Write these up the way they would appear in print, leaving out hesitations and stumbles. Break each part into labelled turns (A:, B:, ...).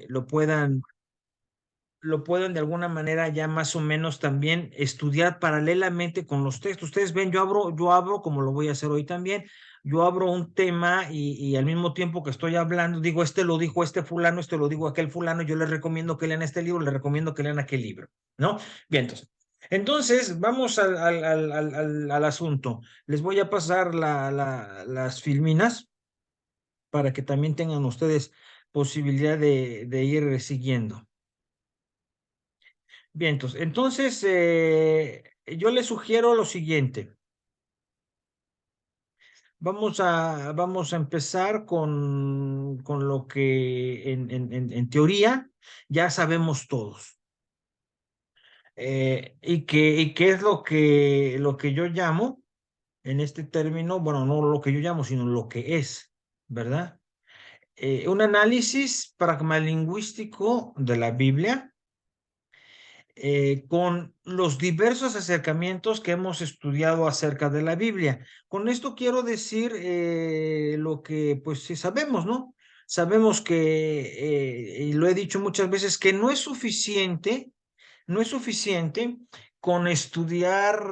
A: lo puedan de alguna manera ya más o menos también estudiar paralelamente con los textos. Ustedes ven, yo abro como lo voy a hacer hoy también, yo abro un tema y al mismo tiempo que estoy hablando, digo, este lo dijo este fulano, este lo dijo aquel fulano, yo les recomiendo que lean este libro, les recomiendo que lean aquel libro, ¿no? Bien, entonces vamos al asunto. Les voy a pasar las filminas para que también tengan ustedes posibilidad de ir siguiendo. Bien, entonces yo les sugiero lo siguiente. Vamos a empezar con lo que en teoría ya sabemos todos. Y qué es lo que yo llamo en este término, bueno, no lo que yo llamo, sino lo que es, ¿verdad? Un análisis pragmalingüístico de la Biblia con los diversos acercamientos que hemos estudiado acerca de la Biblia. Con esto quiero decir lo que pues sí sabemos, ¿no? Sabemos que, y lo he dicho muchas veces, que no es suficiente con estudiar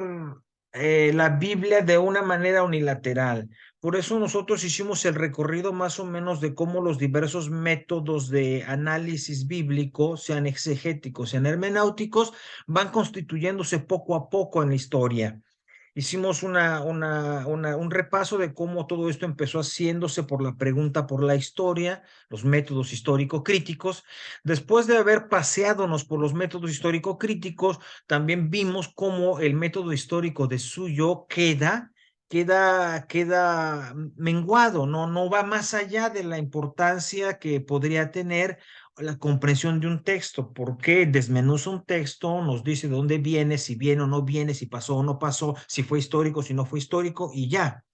A: la Biblia de una manera unilateral. Por eso nosotros hicimos el recorrido más o menos de cómo los diversos métodos de análisis bíblico, sean exegéticos, sean hermenáuticos, van constituyéndose poco a poco en la historia. Hicimos un repaso de cómo todo esto empezó haciéndose por la pregunta por la historia, los métodos histórico-críticos. Después de haber paseadonos por los métodos histórico-críticos, también vimos cómo el método histórico de Suyo queda menguado, no va más allá de la importancia que podría tener la comprensión de un texto, porque desmenuza un texto, nos dice de dónde viene, si viene o no viene, si pasó o no pasó, si fue histórico, si no fue histórico, y ya.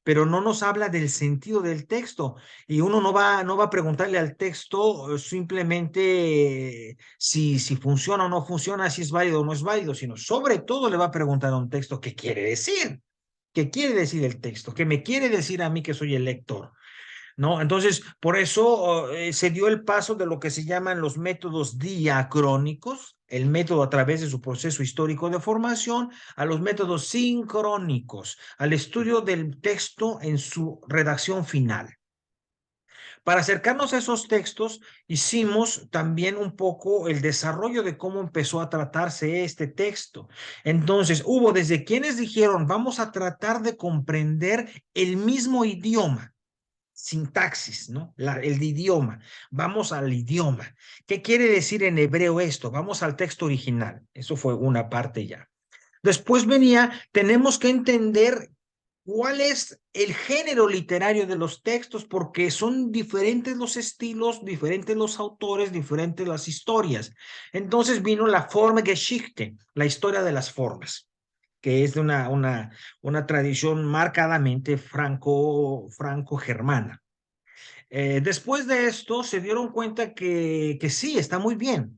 A: Pero no nos habla del sentido del texto y uno no va a preguntarle al texto simplemente si funciona o no funciona, si es válido o no es válido, sino sobre todo le va a preguntar a un texto qué quiere decir, qué quiere decir el texto, qué me quiere decir a mí que soy el lector. ¿No? Entonces, por eso se dio el paso de lo que se llaman los métodos diacrónicos, el método a través de su proceso histórico de formación, a los métodos sincrónicos, al estudio del texto en su redacción final. Para acercarnos a esos textos, hicimos también un poco el desarrollo de cómo empezó a tratarse este texto. Entonces, hubo desde quienes dijeron, vamos a tratar de comprender el mismo idioma, sintaxis, ¿no? El idioma. Vamos al idioma. ¿Qué quiere decir en hebreo esto? Vamos al texto original. Eso fue una parte ya. Después venía, tenemos que entender cuál es el género literario de los textos, porque son diferentes los estilos, diferentes los autores, diferentes las historias. Entonces vino la Formgeschichte, la historia de las formas, que es de una tradición marcadamente franco-germana. Después de esto se dieron cuenta que sí, está muy bien,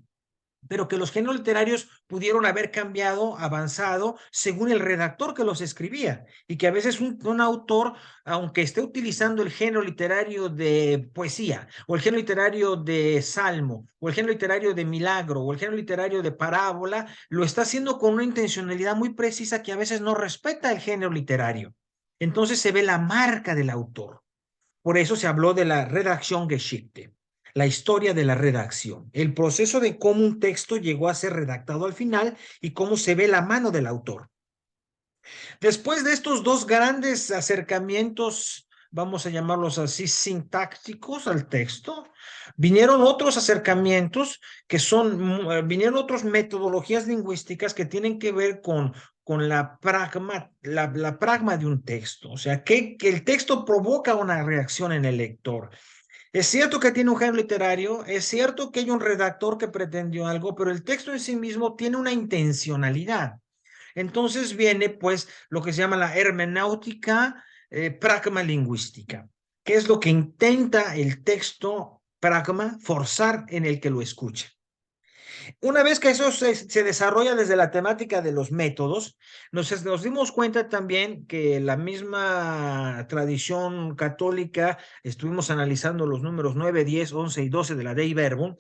A: pero que los géneros literarios pudieron haber cambiado, avanzado, según el redactor que los escribía, y que a veces un autor, aunque esté utilizando el género literario de poesía, o el género literario de salmo, o el género literario de milagro, o el género literario de parábola, lo está haciendo con una intencionalidad muy precisa que a veces no respeta el género literario. Entonces se ve la marca del autor. Por eso se habló de la redacción Geschichte, la historia de la redacción, el proceso de cómo un texto llegó a ser redactado al final y cómo se ve la mano del autor. Después de estos dos grandes acercamientos, vamos a llamarlos así, sintácticos al texto, vinieron otros acercamientos vinieron otras metodologías lingüísticas que tienen que ver con la pragma de un texto, o sea, que el texto provoca una reacción en el lector. Es cierto que tiene un género literario, es cierto que hay un redactor que pretendió algo, pero el texto en sí mismo tiene una intencionalidad. Entonces viene pues lo que se llama la hermenéutica pragma lingüística, que es lo que intenta el texto pragma forzar en el que lo escucha. Una vez que eso se desarrolla desde la temática de los métodos, nos dimos cuenta también que la misma tradición católica, estuvimos analizando los números 9, 10, 11 y 12 de la Dei Verbum,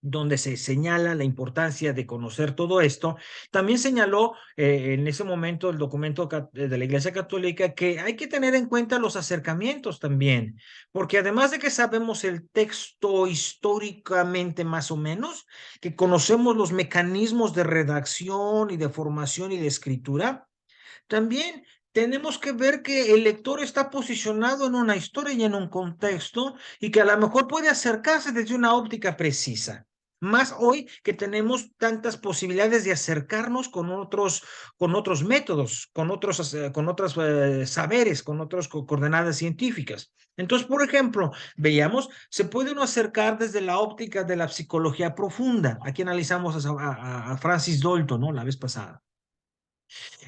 A: donde se señala la importancia de conocer todo esto. También señaló en ese momento el documento de la Iglesia Católica que hay que tener en cuenta los acercamientos también, porque además de que sabemos el texto históricamente más o menos, que conocemos los mecanismos de redacción y de formación y de escritura, también tenemos que ver que el lector está posicionado en una historia y en un contexto y que a lo mejor puede acercarse desde una óptica precisa. Más hoy que tenemos tantas posibilidades de acercarnos con otros métodos, con otros saberes, con otras coordenadas científicas. Entonces, por ejemplo, veíamos, se puede uno acercar desde la óptica de la psicología profunda. Aquí analizamos a Francis Dalton, ¿no? La vez pasada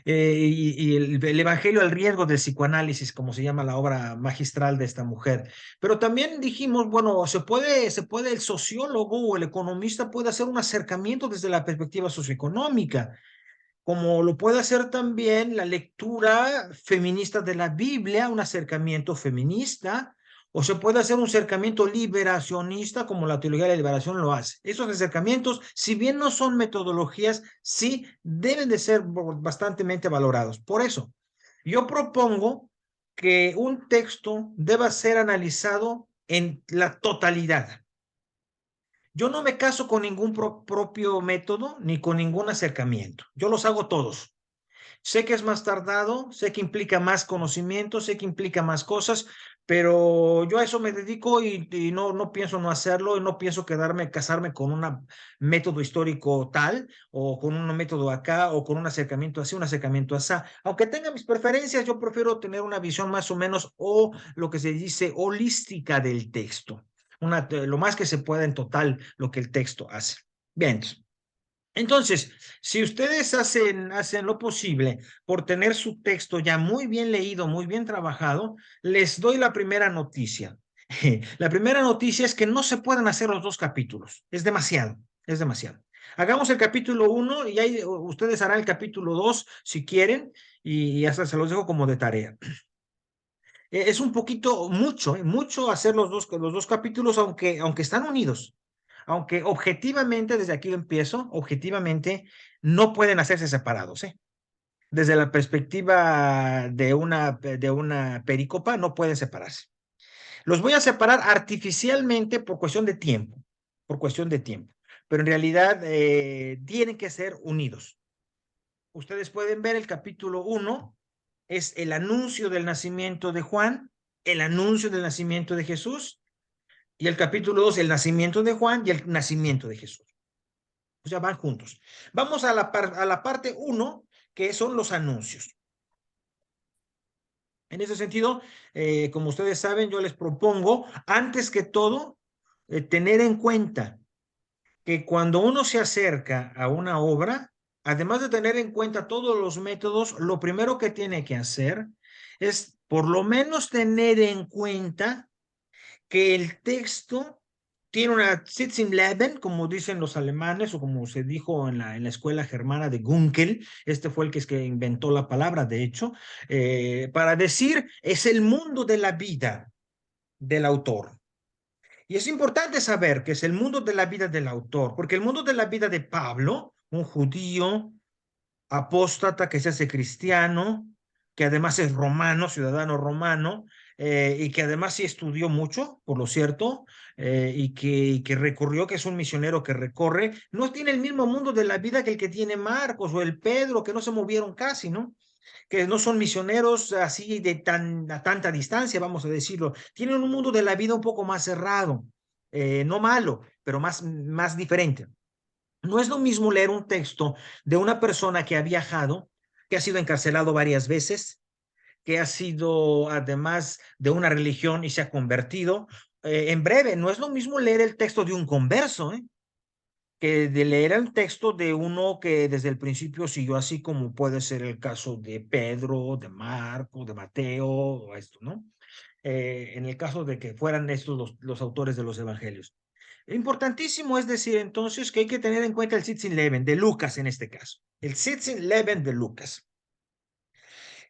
A: y el Evangelio al riesgo del psicoanálisis, como se llama la obra magistral de esta mujer. Pero también dijimos, bueno, el sociólogo o el economista puede hacer un acercamiento desde la perspectiva socioeconómica, como lo puede hacer también la lectura feminista de la Biblia, un acercamiento feminista, o se puede hacer un acercamiento liberacionista como la teología de la liberación lo hace. Esos acercamientos, si bien no son metodologías, sí deben de ser bastante valorados. Por eso, yo propongo que un texto deba ser analizado en la totalidad. Yo no me caso con ningún propio método ni con ningún acercamiento. Yo los hago todos. Sé que es más tardado, sé que implica más conocimiento, sé que implica más cosas, pero yo a eso me dedico y no pienso no hacerlo y no pienso casarme con un método histórico tal o con un método acá o con un acercamiento así, un acercamiento así. Aunque tenga mis preferencias, yo prefiero tener una visión más o menos o lo que se dice holística del texto, lo más que se pueda en total lo que el texto hace. Bien, entonces, si ustedes hacen lo posible por tener su texto ya muy bien leído, muy bien trabajado, les doy la primera noticia. La primera noticia es que no se pueden hacer los dos capítulos. Es demasiado, es demasiado. Hagamos el capítulo 1 y ahí ustedes harán el capítulo 2 si quieren y hasta se los dejo como de tarea. Es un poquito mucho hacer los dos capítulos, aunque están unidos. Aunque objetivamente, desde aquí empiezo, objetivamente no pueden hacerse separados, ¿eh? Desde la perspectiva de una perícopa, no pueden separarse. Los voy a separar artificialmente por cuestión de tiempo, por cuestión de tiempo. Pero en realidad tienen que ser unidos. Ustedes pueden ver el capítulo 1, es el anuncio del nacimiento de Juan, el anuncio del nacimiento de Jesús, y el capítulo 2, el nacimiento de Juan y el nacimiento de Jesús. O sea, van juntos. Vamos a la parte 1, que son los anuncios. En ese sentido, como ustedes saben, yo les propongo, antes que todo, tener en cuenta que cuando uno se acerca a una obra, además de tener en cuenta todos los métodos, lo primero que tiene que hacer es por lo menos tener en cuenta que el texto tiene una Sitzenleben, como dicen los alemanes, o como se dijo en la escuela germana de Gunkel, este fue el que inventó la palabra, de hecho, para decir es el mundo de la vida del autor. Y es importante saber que es el mundo de la vida del autor, porque el mundo de la vida de Pablo, un judío apóstata que se hace cristiano, que además es romano, ciudadano romano, y que además sí estudió mucho, por lo cierto, y que recorrió, que es un misionero que recorre, no tiene el mismo mundo de la vida que el que tiene Marcos o el Pedro, que no se movieron casi, ¿no? Que no son misioneros así a tanta distancia, vamos a decirlo. Tienen un mundo de la vida un poco más cerrado, no malo, pero más diferente. No es lo mismo leer un texto de una persona que ha viajado, que ha sido encarcelado varias veces, que ha sido además de una religión y se ha convertido. En breve, no es lo mismo leer el texto de un converso, que de leer el texto de uno que desde el principio siguió así como puede ser el caso de Pedro, de Marco, de Mateo, o esto, ¿no? En el caso de que fueran estos los autores de los evangelios. Importantísimo es decir entonces que hay que tener en cuenta el Sitzin Leben de Lucas en este caso. El Sitzin Leben de Lucas.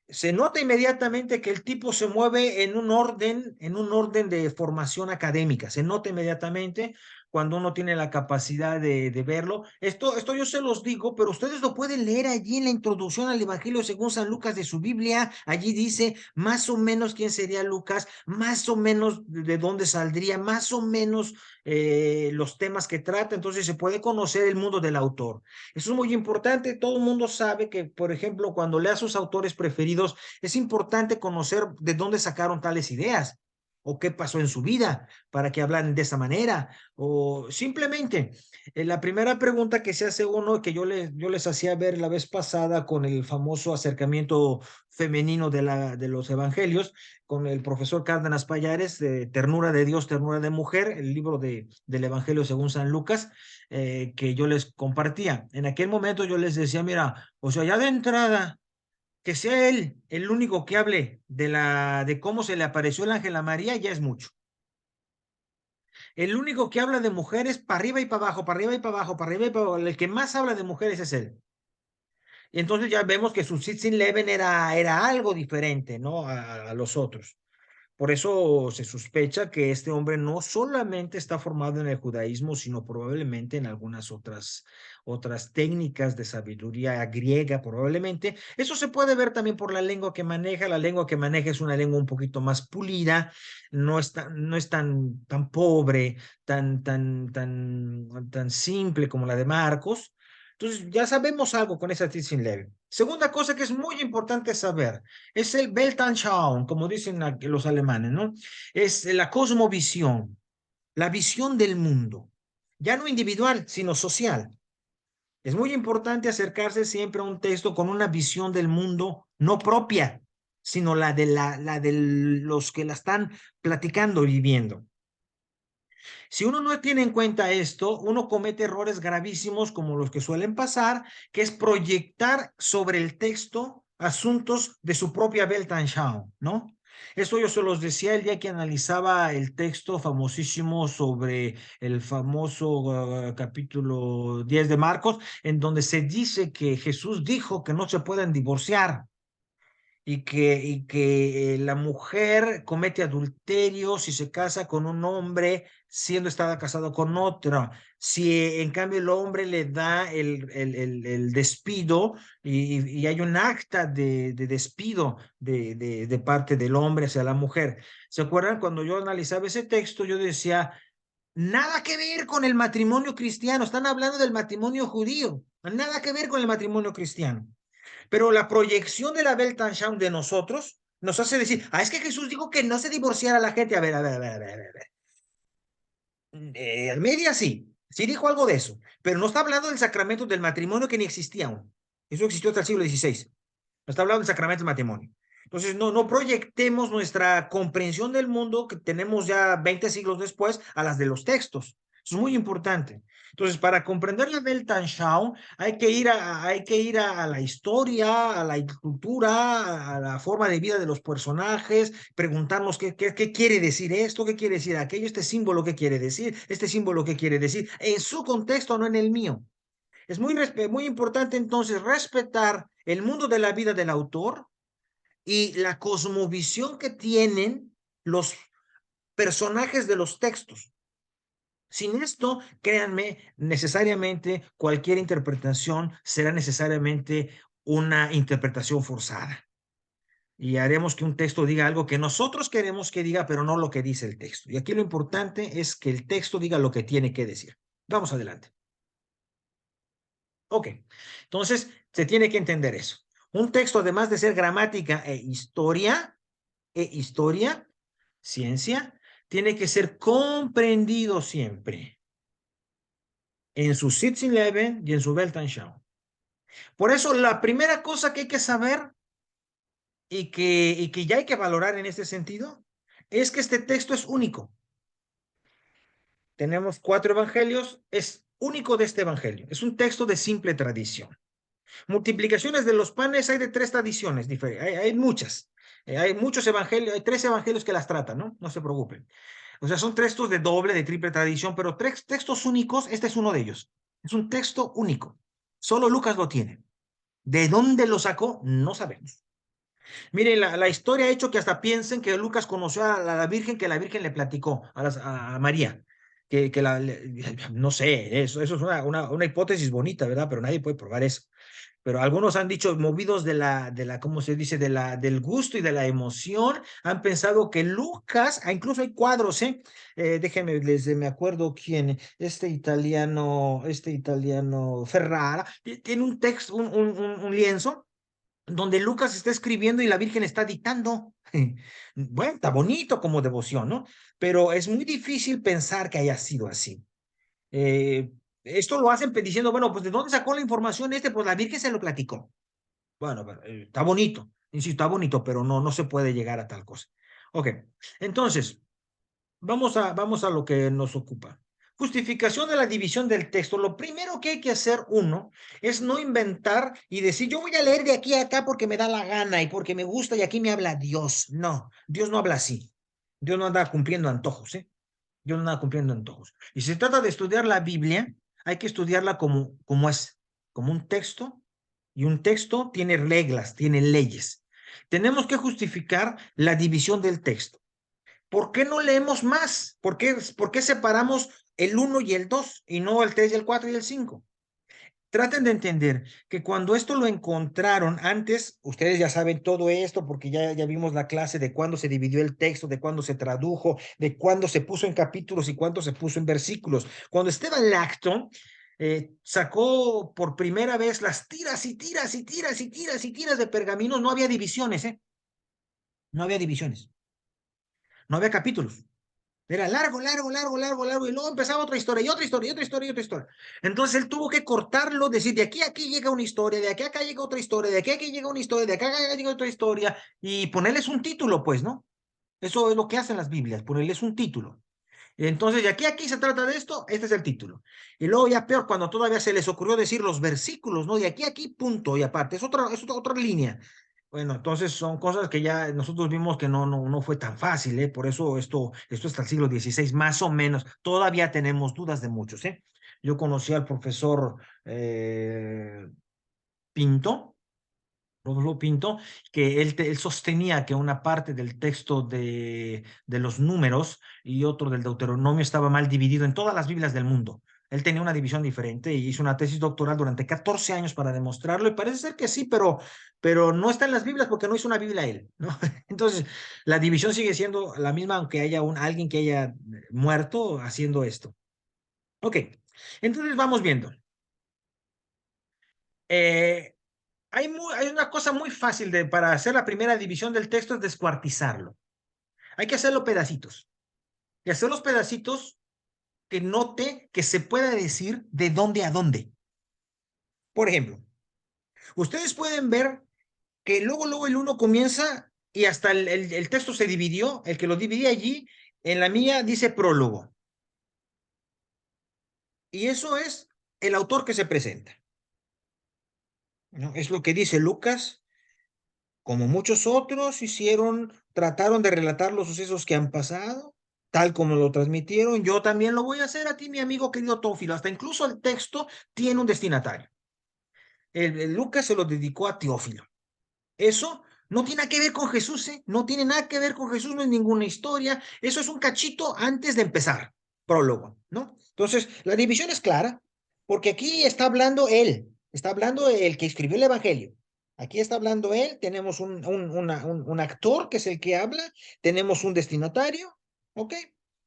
A: Se nota inmediatamente que el tipo se mueve en un orden de formación académica. Se nota inmediatamente cuando uno tiene la capacidad de verlo. Esto yo se los digo, pero ustedes lo pueden leer allí en la introducción al Evangelio según San Lucas de su Biblia. Allí dice más o menos quién sería Lucas, más o menos de dónde saldría, más o menos los temas que trata. Entonces se puede conocer el mundo del autor. Eso es muy importante. Todo el mundo sabe que, por ejemplo, cuando lea a sus autores preferidos, es importante conocer de dónde sacaron tales ideas o qué pasó en su vida para que hablan de esa manera. O simplemente, la primera pregunta que se hace uno, que yo les hacía ver la vez pasada con el famoso acercamiento femenino de los evangelios, con el profesor Cárdenas Payares, de Ternura de Dios, Ternura de Mujer, el libro del Evangelio según San Lucas, que yo les compartía. En aquel momento yo les decía, mira, o sea, ya de entrada, que sea él el único que hable de cómo se le apareció el ángel a María, ya es mucho. El único que habla de mujeres para arriba y para abajo, para arriba y para abajo, para arriba y para abajo. El que más habla de mujeres es él. Y entonces ya vemos que su Sitzin Leven era algo diferente, ¿no? A los otros. Por eso se sospecha que este hombre no solamente está formado en el judaísmo, sino probablemente en algunas otras técnicas de sabiduría griega, probablemente. Eso se puede ver también por la lengua que maneja. La lengua que maneja es una lengua un poquito más pulida, no es tan pobre, tan simple como la de Marcos. Entonces ya sabemos algo con esa Tzitzin Levi. Segunda cosa que es muy importante saber es el Weltanschauung, como dicen los alemanes, ¿no? Es la cosmovisión, la visión del mundo, ya no individual, sino social. Es muy importante acercarse siempre a un texto con una visión del mundo no propia, sino la de los que la están platicando y viviendo. Si uno no tiene en cuenta esto, uno comete errores gravísimos como los que suelen pasar, que es proyectar sobre el texto asuntos de su propia Weltanschauung, ¿no? Esto yo se los decía el día que analizaba el texto famosísimo sobre el famoso capítulo 10 de Marcos, en donde se dice que Jesús dijo que no se pueden divorciar y que la mujer comete adulterio si se casa con un hombre siendo estaba casado con otra. Si en cambio el hombre le da el despido y hay un acta de despido de parte del hombre hacia la mujer. ¿Se acuerdan? Cuando yo analizaba ese texto, yo decía, nada que ver con el matrimonio cristiano, están hablando del matrimonio judío, nada que ver con el matrimonio cristiano. Pero la proyección de la Weltanschauung de nosotros nos hace decir, es que Jesús dijo que no se divorciara la gente. A ver. Al media sí dijo algo de eso, pero no está hablando del sacramento del matrimonio que ni existía aún. Eso existió hasta el siglo XVI. No está hablando del sacramento del matrimonio. Entonces, no proyectemos nuestra comprensión del mundo que tenemos ya 20 siglos después a las de los textos. Eso es muy importante. Entonces, para comprender la Weltanschauung hay que ir a la historia, a la cultura, a la forma de vida de los personajes, preguntarnos qué quiere decir esto, qué quiere decir aquello, este símbolo qué quiere decir, este símbolo qué quiere decir, en su contexto, no en el mío. Es muy importante entonces respetar el mundo de la vida del autor y la cosmovisión que tienen los personajes de los textos. Sin esto, créanme, necesariamente cualquier interpretación será necesariamente una interpretación forzada. Y haremos que un texto diga algo que nosotros queremos que diga, pero no lo que dice el texto. Y aquí lo importante es que el texto diga lo que tiene que decir. Vamos adelante. Ok, entonces se tiene que entender eso. Un texto, además de ser gramática e historia, ciencia, tiene que ser comprendido siempre en su Sitzleben y en su Weltanschauung. Por eso, la primera cosa que hay que saber y que ya hay que valorar en este sentido es que este texto es único. Tenemos 4 evangelios, es único de este evangelio. Es un texto de simple tradición. Multiplicaciones de los panes hay de 3 tradiciones diferentes, hay muchas. Hay muchos evangelios, hay 3 evangelios que las tratan, ¿no? No se preocupen. O sea, son textos de doble, de triple tradición, pero tres textos únicos, este es uno de ellos. Es un texto único. Solo Lucas lo tiene. ¿De dónde lo sacó? No sabemos. Mire, la historia ha hecho que hasta piensen que Lucas conoció a la Virgen, que la Virgen le platicó a María. No sé, eso es una hipótesis bonita, ¿verdad? Pero nadie puede probar eso. Pero algunos han dicho, movidos ¿cómo se dice? Del gusto y de la emoción, han pensado que Lucas, incluso hay cuadros, ¿eh? Déjenme, me acuerdo quién, este italiano Ferrara, tiene un texto, un lienzo donde Lucas está escribiendo y la Virgen está dictando. Bueno, está bonito como devoción, ¿no? Pero es muy difícil pensar que haya sido así. Eh, Esto lo hacen diciendo, bueno, pues ¿de dónde sacó la información este? Pues la Virgen se lo platicó. Bueno, está bonito, insisto, está bonito, pero no se puede llegar a tal cosa. Ok, entonces, vamos a lo que nos ocupa. Justificación de la división del texto. Lo primero que hay que hacer uno es no inventar y decir, yo voy a leer de aquí a acá porque me da la gana y porque me gusta y aquí me habla Dios. No, Dios no habla así. Dios no anda cumpliendo antojos, ¿eh? Dios no anda cumpliendo antojos. Y si se trata de estudiar la Biblia, hay que estudiarla como es, como un texto, y un texto tiene reglas, tiene leyes. Tenemos que justificar la división del texto. ¿Por qué no leemos más? ¿Por qué separamos el uno y el 2 y no el 3 y el 4 y el 5? Traten de entender que cuando esto lo encontraron antes, ustedes ya saben todo esto porque ya vimos la clase de cuándo se dividió el texto, de cuándo se tradujo, de cuándo se puso en capítulos y cuándo se puso en versículos. Cuando Esteban Lacton sacó por primera vez las tiras y tiras y tiras y tiras y tiras de pergaminos, no había divisiones, ¿eh? No había divisiones, no había capítulos. Era largo, largo, largo, largo, largo, y luego empezaba otra historia, y otra historia, y otra historia, y otra historia. Entonces él tuvo que cortarlo, decir, de aquí a aquí llega una historia, de aquí a acá llega otra historia, de aquí a aquí llega una historia, de acá a acá llega otra historia, y ponerles un título, pues, ¿no? Eso es lo que hacen las Biblias, ponerles un título. Entonces, de aquí a aquí se trata de esto, este es el título. Y luego ya peor, cuando todavía se les ocurrió decir los versículos, ¿no? De aquí a aquí, punto, y aparte, es otra línea. Bueno, entonces son cosas que ya nosotros vimos que no fue tan fácil, ¿eh? Por eso esto hasta el siglo XVI, más o menos. Todavía tenemos dudas de muchos, ¿eh? Yo conocí al profesor Pinto, Rodolfo Pinto, que él sostenía que una parte del texto de los números y otro del Deuteronomio estaba mal dividido en todas las Biblias del mundo. Él tenía una división diferente y hizo una tesis doctoral durante 14 años para demostrarlo y parece ser que sí, pero no está en las Biblias porque no hizo una Biblia él, ¿no? Entonces, la división sigue siendo la misma aunque haya alguien que haya muerto haciendo esto. Ok, entonces vamos viendo. Eh, hay una cosa muy fácil para hacer la primera división del texto, es descuartizarlo. Hay que hacerlo pedacitos. Y hacer los pedacitos que note que se pueda decir de dónde a dónde. Por ejemplo, ustedes pueden ver que luego el uno comienza y hasta el texto se dividió, el que lo dividí allí, en la mía dice prólogo. Y eso es el autor que se presenta, ¿no? Es lo que dice Lucas. Como muchos otros trataron de relatar los sucesos que han pasado, tal como lo transmitieron, yo también lo voy a hacer a ti, mi amigo querido Tófilo. Hasta incluso el texto tiene un destinatario. El Lucas se lo dedicó a Teófilo. Eso no tiene nada que ver con Jesús, ¿eh? No tiene nada que ver con Jesús, no es ninguna historia. Eso es un cachito antes de empezar, prólogo, ¿no? Entonces, la división es clara, porque aquí está hablando él, está hablando el que escribió el Evangelio. Aquí está hablando él, tenemos un actor que es el que habla, tenemos un destinatario, ¿ok?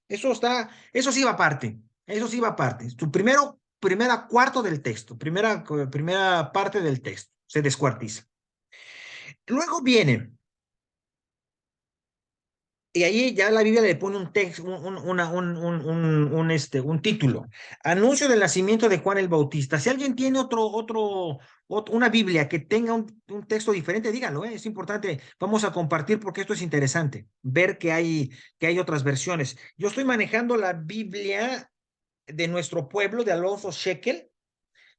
A: Eso sí va aparte, eso sí va aparte. Primera cuarto del texto, primera parte del texto, se descuartiza. Luego viene, y ahí ya la Biblia le pone un texto, un título. Anuncio del nacimiento de Juan el Bautista. Si alguien tiene una Biblia que tenga un texto diferente, dígalo, ¿eh? Es importante. Vamos a compartir porque esto es interesante. Ver que hay otras versiones. Yo estoy manejando la Biblia de nuestro pueblo, de Alonso Shekel.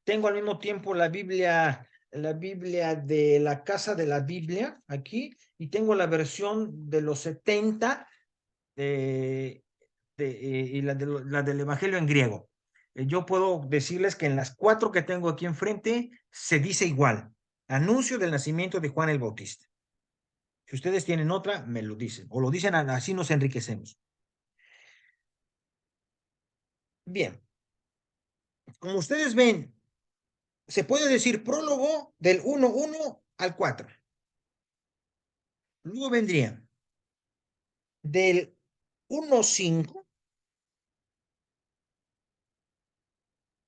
A: Tengo al mismo tiempo la Biblia de la Casa de la Biblia aquí y tengo la versión de los 70 eh, y la del Evangelio en griego. Yo puedo decirles que en las 4 que tengo aquí enfrente se dice igual. Anuncio del nacimiento de Juan el Bautista. Si ustedes tienen otra, me lo dicen. O lo dicen así nos enriquecemos. Bien. Como ustedes ven, se puede decir prólogo del 1.1 al 4. Luego vendría del 1.5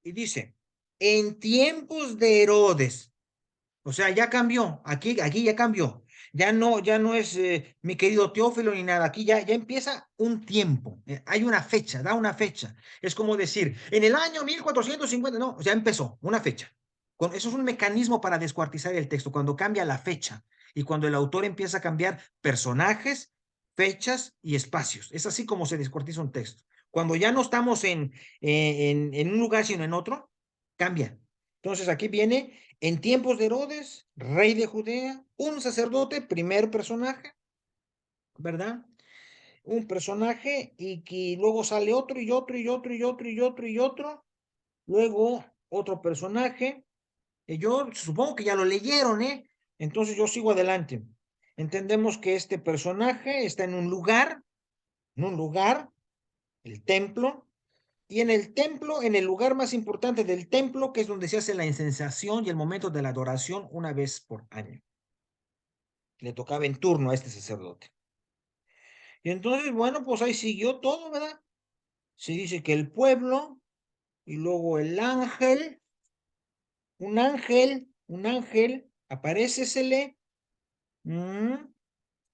A: y dice, en tiempos de Herodes. O sea, ya cambió, aquí ya cambió. Ya no es mi querido Teófilo ni nada. Aquí ya empieza un tiempo. Hay una fecha, da una fecha. Es como decir, en el año 1450, no, ya empezó, una fecha. Eso es un mecanismo para descuartizar el texto, cuando cambia la fecha y cuando el autor empieza a cambiar personajes, fechas y espacios. Es así como se descuartiza un texto. Cuando ya no estamos en un lugar, sino en otro, cambia. Entonces aquí viene en tiempos de Herodes, rey de Judea, un sacerdote, primer personaje, ¿verdad? Un personaje y que luego sale otro y otro y otro y otro y otro y otro. Luego otro personaje. Y yo supongo que ya lo leyeron, ¿eh? Entonces yo sigo adelante. Entendemos que este personaje está en un lugar, el templo, y en el templo, en el lugar más importante del templo, que es donde se hace la incensación y el momento de la adoración una vez por año. Le tocaba en turno a este sacerdote. Y entonces, bueno, pues ahí siguió todo, ¿verdad? Se dice que el pueblo y luego el ángel, un ángel, aparécesele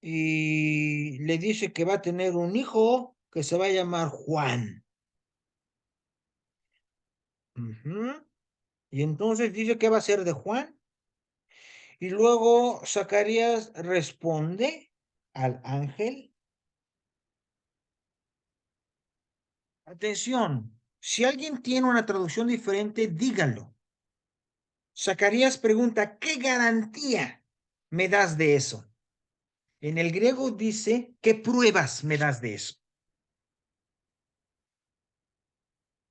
A: y le dice que va a tener un hijo que se va a llamar Juan. Y entonces dice que va a ser de Juan. Y luego Zacarías responde al ángel. Atención, si alguien tiene una traducción diferente, díganlo. Zacarías pregunta, ¿qué garantía me das de eso? En el griego dice, ¿qué pruebas me das de eso?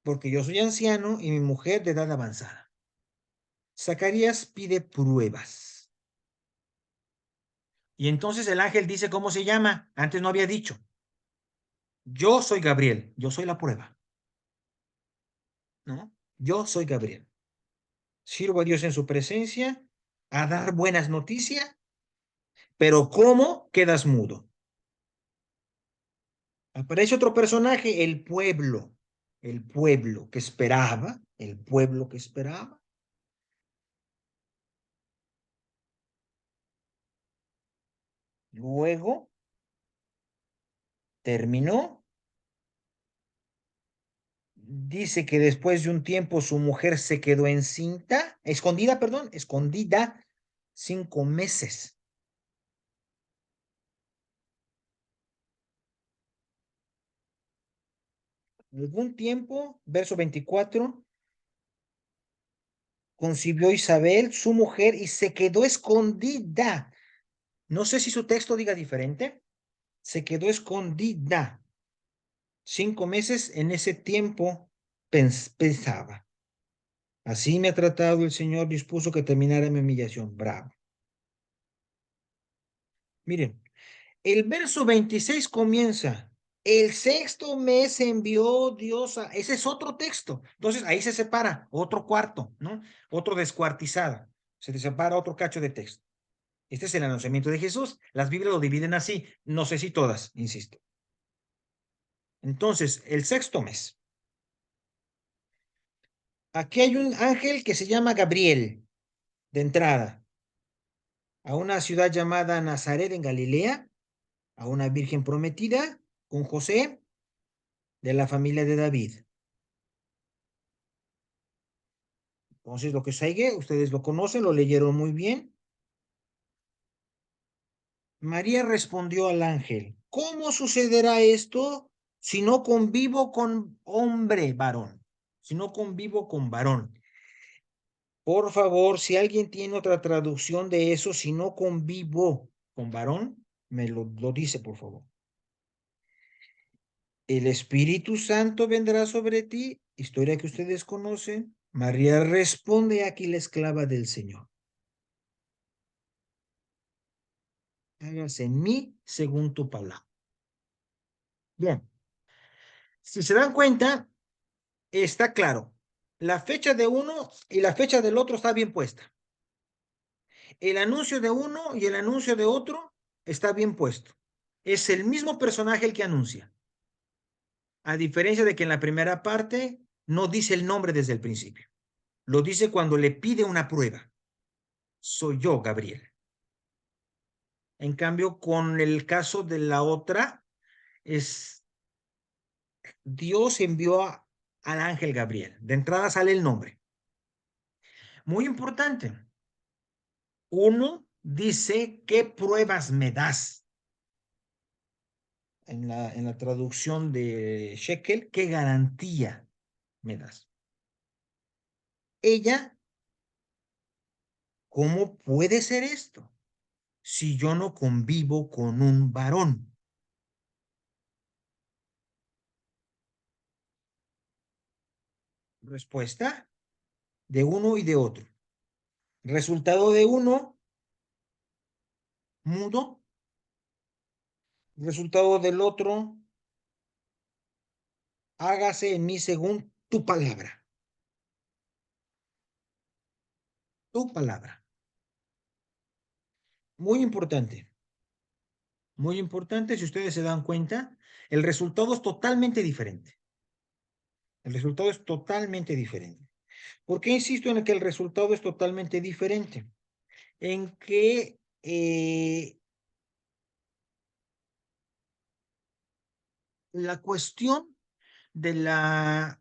A: Porque yo soy anciano y mi mujer de edad avanzada. Zacarías pide pruebas. Y entonces el ángel dice cómo se llama. Antes no había dicho. Yo soy Gabriel, yo soy la prueba. ¿No? Yo soy Gabriel. Sirvo a Dios en su presencia a dar buenas noticias, pero ¿cómo quedas mudo? Aparece otro personaje, el pueblo que esperaba, el pueblo que esperaba. Luego terminó. Dice que después de un tiempo su mujer se quedó encinta, escondida, perdón, escondida 5 meses. Algún tiempo, verso 24, concibió Isabel, su mujer, y se quedó escondida. No sé si su texto diga diferente. Se quedó escondida 5 meses. En ese tiempo pensaba. Así me ha tratado el Señor, dispuso que terminara mi humillación. Bravo. Miren, el verso 26 comienza. El sexto mes envió Dios a... Ese es otro texto. Entonces ahí se separa otro cuarto, ¿no? Otro descuartizado. Se separa otro cacho de texto. Este es el anunciamiento de Jesús. Las Biblias lo dividen así. No sé si todas, insisto. Entonces, el sexto mes. Aquí hay un ángel que se llama Gabriel, de entrada, a una ciudad llamada Nazaret en Galilea, a una virgen prometida con José, de la familia de David. Entonces, lo que sigue, ustedes lo conocen, lo leyeron muy bien. María respondió al ángel, ¿cómo sucederá esto si no convivo con hombre, varón? Si no convivo con varón. Por favor, si alguien tiene otra traducción de eso, si no convivo con varón, me lo dice, por favor. El Espíritu Santo vendrá sobre ti, historia que ustedes conocen. María responde, aquí la esclava del Señor. Hágase en mí según tu palabra. Bien, si se dan cuenta, está claro. La fecha de uno y la fecha del otro está bien puesta. El anuncio de uno y el anuncio de otro está bien puesto. Es el mismo personaje el que anuncia. A diferencia de que en la primera parte no dice el nombre desde el principio. Lo dice cuando le pide una prueba. Soy yo, Gabriel. En cambio, con el caso de la otra, es Dios envió al ángel Gabriel. De entrada sale el nombre. Muy importante. Uno dice, ¿qué pruebas me das? En la traducción de Shekel, ¿qué garantía me das? Ella, ¿cómo puede ser esto si yo no convivo con un varón? Respuesta de uno y de otro. Resultado de uno, mudo. Resultado del otro, hágase en mí según tu palabra. Tu palabra. Muy importante. Muy importante, si ustedes se dan cuenta, el resultado es totalmente diferente. El resultado es totalmente diferente. ¿Por qué insisto en que el resultado es totalmente diferente? En que la cuestión de la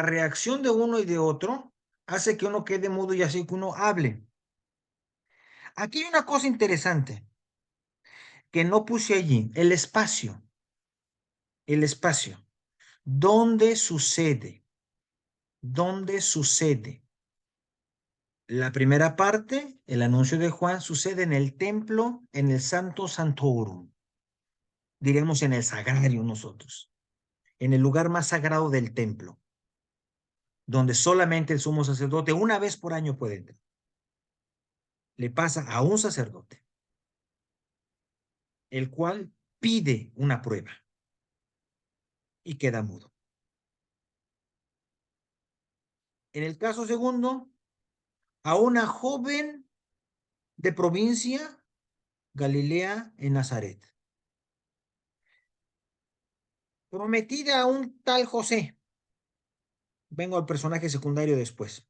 A: reacción de uno y de otro hace que uno quede mudo y así que uno hable. Aquí hay una cosa interesante que no puse allí, el espacio. El espacio. ¿Dónde sucede? ¿Dónde sucede? La primera parte, el anuncio de Juan, sucede en el templo, en el Santo Santorum, diríamos en el sagrario nosotros, en el lugar más sagrado del templo, donde solamente el sumo sacerdote una vez por año puede entrar. Le pasa a un sacerdote, el cual pide una prueba y queda mudo. En el caso segundo, a una joven de provincia, Galilea, en Nazaret, prometida a un tal José. Vengo al personaje secundario después.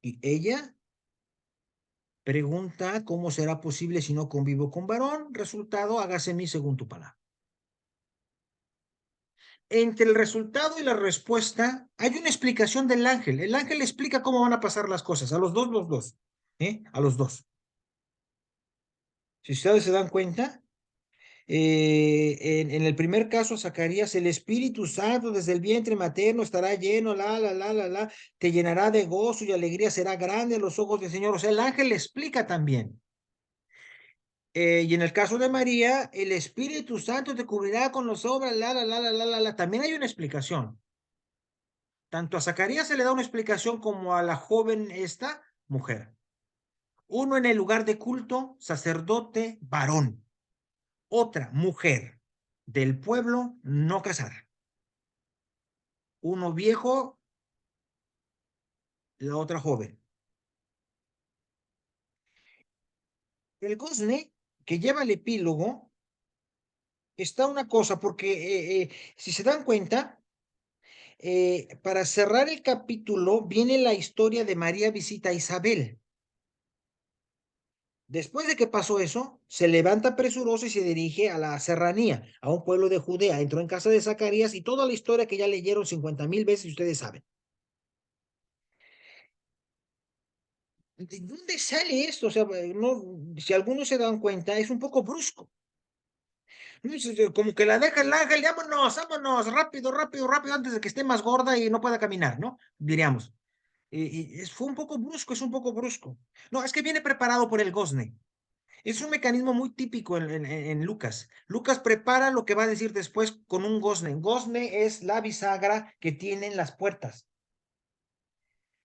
A: Y ella pregunta cómo será posible si no convivo con varón. Resultado, hágase mí según tu palabra. Entre el resultado y la respuesta hay una explicación del ángel. El ángel explica cómo van a pasar las cosas. A los dos. A los dos. Si ustedes se dan cuenta, en el primer caso, Zacarías, el Espíritu Santo desde el vientre materno estará lleno, te llenará de gozo y alegría, será grande a los ojos del Señor. O sea, el ángel le explica también. Y en el caso de María, el Espíritu Santo te cubrirá con los obras, También hay una explicación. Tanto a Zacarías se le da una explicación como a la joven esta mujer. Uno en el lugar de culto, sacerdote, varón. Otra, mujer del pueblo no casada. Uno viejo, la otra joven. El Gosne, que lleva el epílogo, está una cosa, porque si se dan cuenta, para cerrar el capítulo viene la historia de María visita a Isabel. Después de que pasó eso, se levanta presuroso y se dirige a la serranía, a un pueblo de Judea. Entró en casa de Zacarías y toda la historia que ya leyeron 50,000 veces y ustedes saben. ¿De dónde sale esto? O sea, no, si algunos se dan cuenta, es un poco brusco. Como que la deja el ángel, vámonos, rápido, antes de que esté más gorda y no pueda caminar, ¿no? Diríamos. Fue un poco brusco, es un poco brusco. No, es que viene preparado por el Gosne. Es un mecanismo muy típico en Lucas. Lucas prepara lo que va a decir después con un gozne. Gozne es la bisagra que tienen las puertas.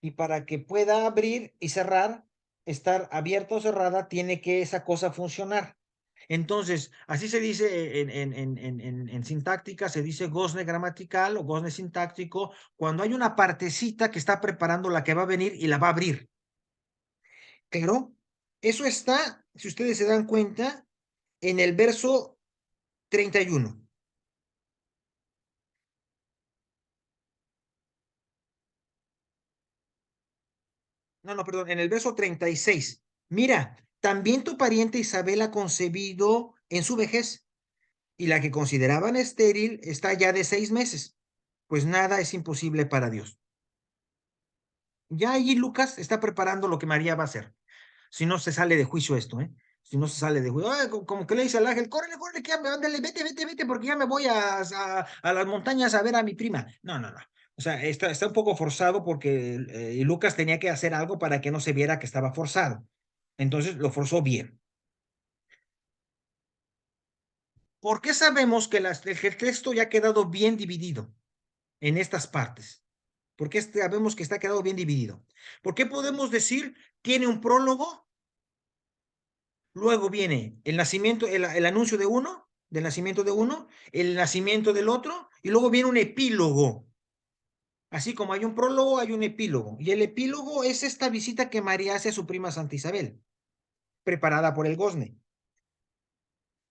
A: Y para que pueda abrir y cerrar, estar abierta o cerrada, tiene que esa cosa funcionar. Entonces, así se dice en sintáctica, se dice gozne gramatical o gozne sintáctico, cuando hay una partecita que está preparando la que va a venir y la va a abrir. Pero eso está, si ustedes se dan cuenta, en el verso 31. No, no, perdón, en el verso 36. Mira, también tu pariente Isabel ha concebido en su vejez, y la que consideraban estéril está ya de 6 meses, pues nada es imposible para Dios. Ya allí Lucas está preparando lo que María va a hacer. Si no se sale de juicio esto, ¿eh? Si no se sale de juicio, como que le dice al ángel, córrele, córrele, que ya me, ándale, vete, vete, vete, porque ya me voy a las montañas a ver a mi prima. No, no, no. O sea, está un poco forzado porque Lucas tenía que hacer algo para que no se viera que estaba forzado. Entonces lo forzó bien. ¿Por qué sabemos que el texto ya ha quedado bien dividido en estas partes? ¿Por qué sabemos que está quedado bien dividido? ¿Por qué podemos decir tiene un prólogo? Luego viene el nacimiento, el anuncio de uno, del nacimiento de uno, el nacimiento del otro, y luego viene un epílogo. Así como hay un prólogo, hay un epílogo. Y el epílogo es esta visita que María hace a su prima Santa Isabel, preparada por el Gozne.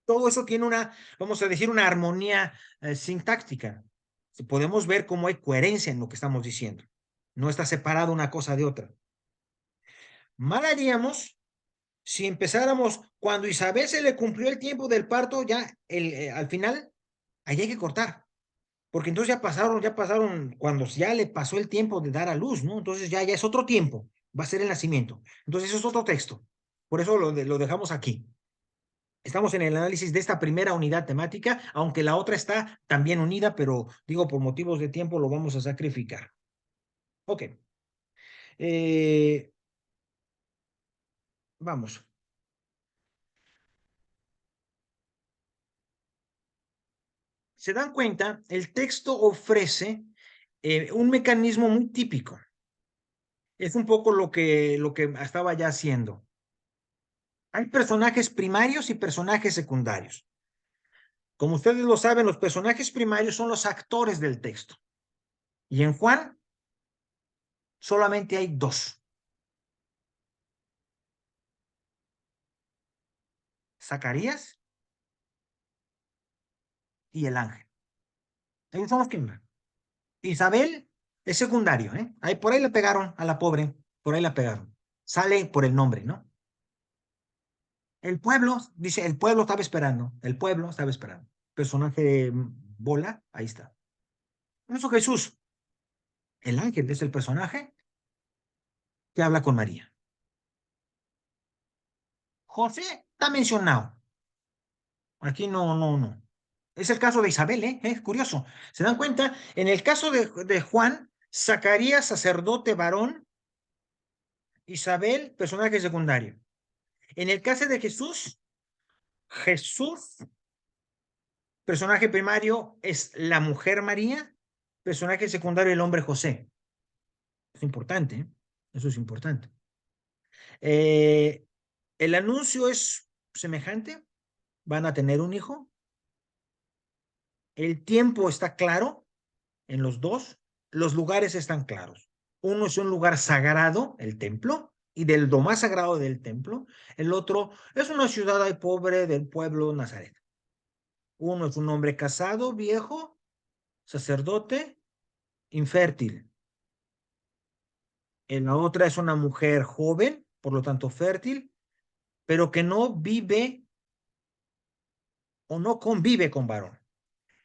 A: Todo eso tiene una, vamos a decir, una armonía sintáctica. Podemos ver cómo hay coherencia en lo que estamos diciendo. No está separado una cosa de otra. Mal haríamos si empezáramos cuando Isabel se le cumplió el tiempo del parto, ya al final, ahí hay que cortar, porque entonces ya pasaron, cuando ya le pasó el tiempo de dar a luz, ¿no? Entonces ya es otro tiempo, va a ser el nacimiento. Entonces eso es otro texto. Por eso lo dejamos aquí. Estamos en el análisis de esta primera unidad temática, aunque la otra está también unida, pero digo, por motivos de tiempo lo vamos a sacrificar. Ok. Eh, vamos. Se dan cuenta, el texto ofrece un mecanismo muy típico. Es un poco lo que estaba ya haciendo. Hay personajes primarios y personajes secundarios. Como ustedes lo saben, los personajes primarios son los actores del texto. Y en Juan solamente hay dos: Zacarías y el ángel. Ellos son los que van. Isabel es secundario, ¿eh? Ahí, por ahí le pegaron a la pobre, por ahí la pegaron. Sale por el nombre, ¿no? El pueblo, dice, el pueblo estaba esperando, el pueblo estaba esperando. Personaje de bola, ahí está. Eso Jesús, el ángel es el personaje que habla con María. José está mencionado. Aquí no, no, no. Es el caso de Isabel, ¿eh? Es curioso. ¿Se dan cuenta? En el caso de Juan, Zacarías, sacerdote varón, Isabel, personaje secundario. En el caso de Jesús, Jesús, personaje primario, es la mujer María, personaje secundario, el hombre José. Es importante, ¿eh? Eso es importante. Eh, el anuncio es semejante. Van a tener un hijo. El tiempo está claro en los dos. Los lugares están claros. Uno es un lugar sagrado, el templo, y del lo más sagrado del templo. El otro es una ciudad ahí pobre del pueblo Nazaret. Uno es un hombre casado, viejo, sacerdote, infértil. En la otra es una mujer joven, por lo tanto fértil, pero que no vive o no convive con varón.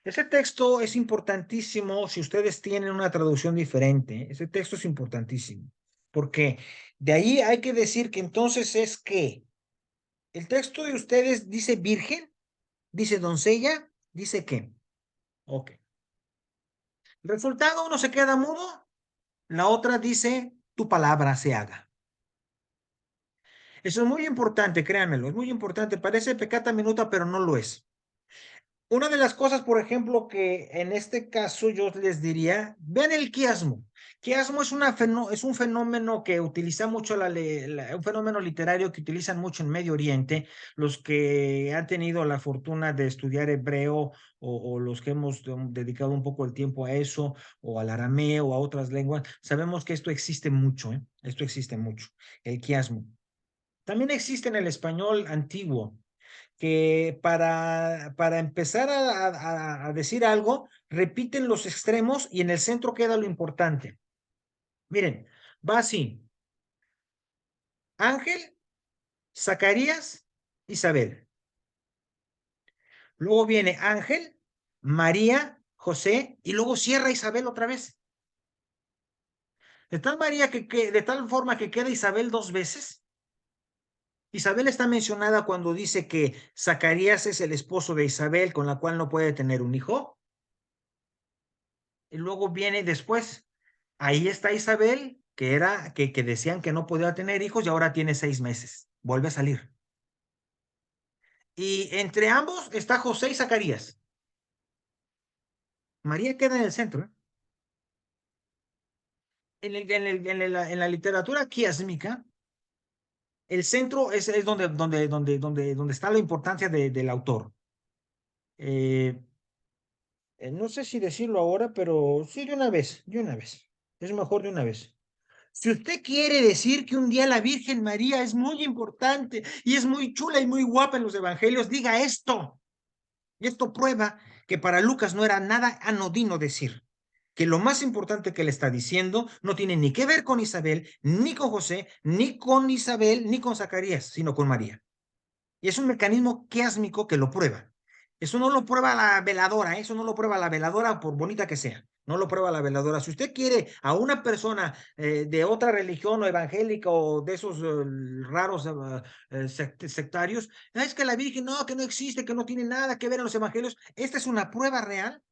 A: Ese texto es importantísimo si ustedes tienen una traducción diferente. Ese texto es importantísimo. Porque de ahí hay que decir que entonces es que el texto de ustedes dice virgen, dice doncella, dice qué. Ok. Resultado, uno se queda mudo, la otra dice tu palabra se haga. Eso es muy importante, créanmelo, es muy importante. Parece peccata minuta, pero no lo es. Una de las cosas, por ejemplo, que en este caso yo les diría, vean el quiasmo. Quiasmo es un fenómeno que utiliza mucho un fenómeno literario que utilizan mucho en Medio Oriente. Los que han tenido la fortuna de estudiar hebreo o los que hemos dedicado un poco el tiempo a eso, o al arameo o a otras lenguas, sabemos que esto existe mucho, ¿eh? Esto existe mucho, el quiasmo. También existe en el español antiguo que para empezar a decir algo, repiten los extremos y en el centro queda lo importante. Miren, va así: Ángel, Zacarías, Isabel. Luego viene Ángel, María, José, y luego cierra Isabel otra vez. De tal forma que queda Isabel dos veces. Isabel está mencionada cuando dice que Zacarías es el esposo de Isabel, con la cual no puede tener un hijo. Y luego viene después, ahí está Isabel, que decían que no podía tener hijos y ahora tiene 6 meses. Vuelve a salir. Y entre ambos está José y Zacarías. María queda en el centro, ¿eh? En la literatura quiásmica, el centro es donde está la importancia del autor. Eh, no sé si decirlo ahora, pero sí de una vez. Es mejor de una vez. Si usted quiere decir que un día la Virgen María es muy importante y es muy chula y muy guapa en los evangelios, diga esto. Y esto prueba que para Lucas no era nada anodino decir que lo más importante que le está diciendo no tiene ni que ver con Isabel, ni con José, ni con Isabel, ni con Zacarías, sino con María. Y es un mecanismo quiásmico que lo prueba. Eso no lo prueba la veladora, ¿eh? Eso no lo prueba la veladora por bonita que sea. No lo prueba la veladora. Si usted quiere a una persona de otra religión o evangélica o de esos raros sectarios, es que la Virgen no, que no existe, que no tiene nada que ver en los evangelios. Esta es una prueba real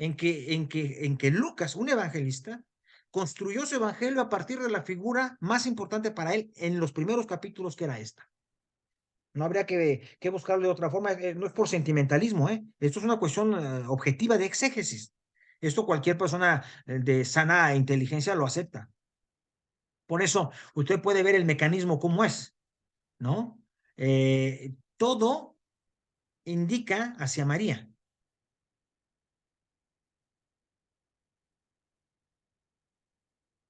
A: en que Lucas, un evangelista, construyó su evangelio a partir de la figura más importante para él en los primeros capítulos, que era esta. No habría que buscarlo de otra forma. No es por sentimentalismo, ¿eh? Esto es una cuestión objetiva de exégesis. Esto cualquier persona de sana inteligencia lo acepta. Por eso usted puede ver el mecanismo como es, ¿no? Todo indica hacia María.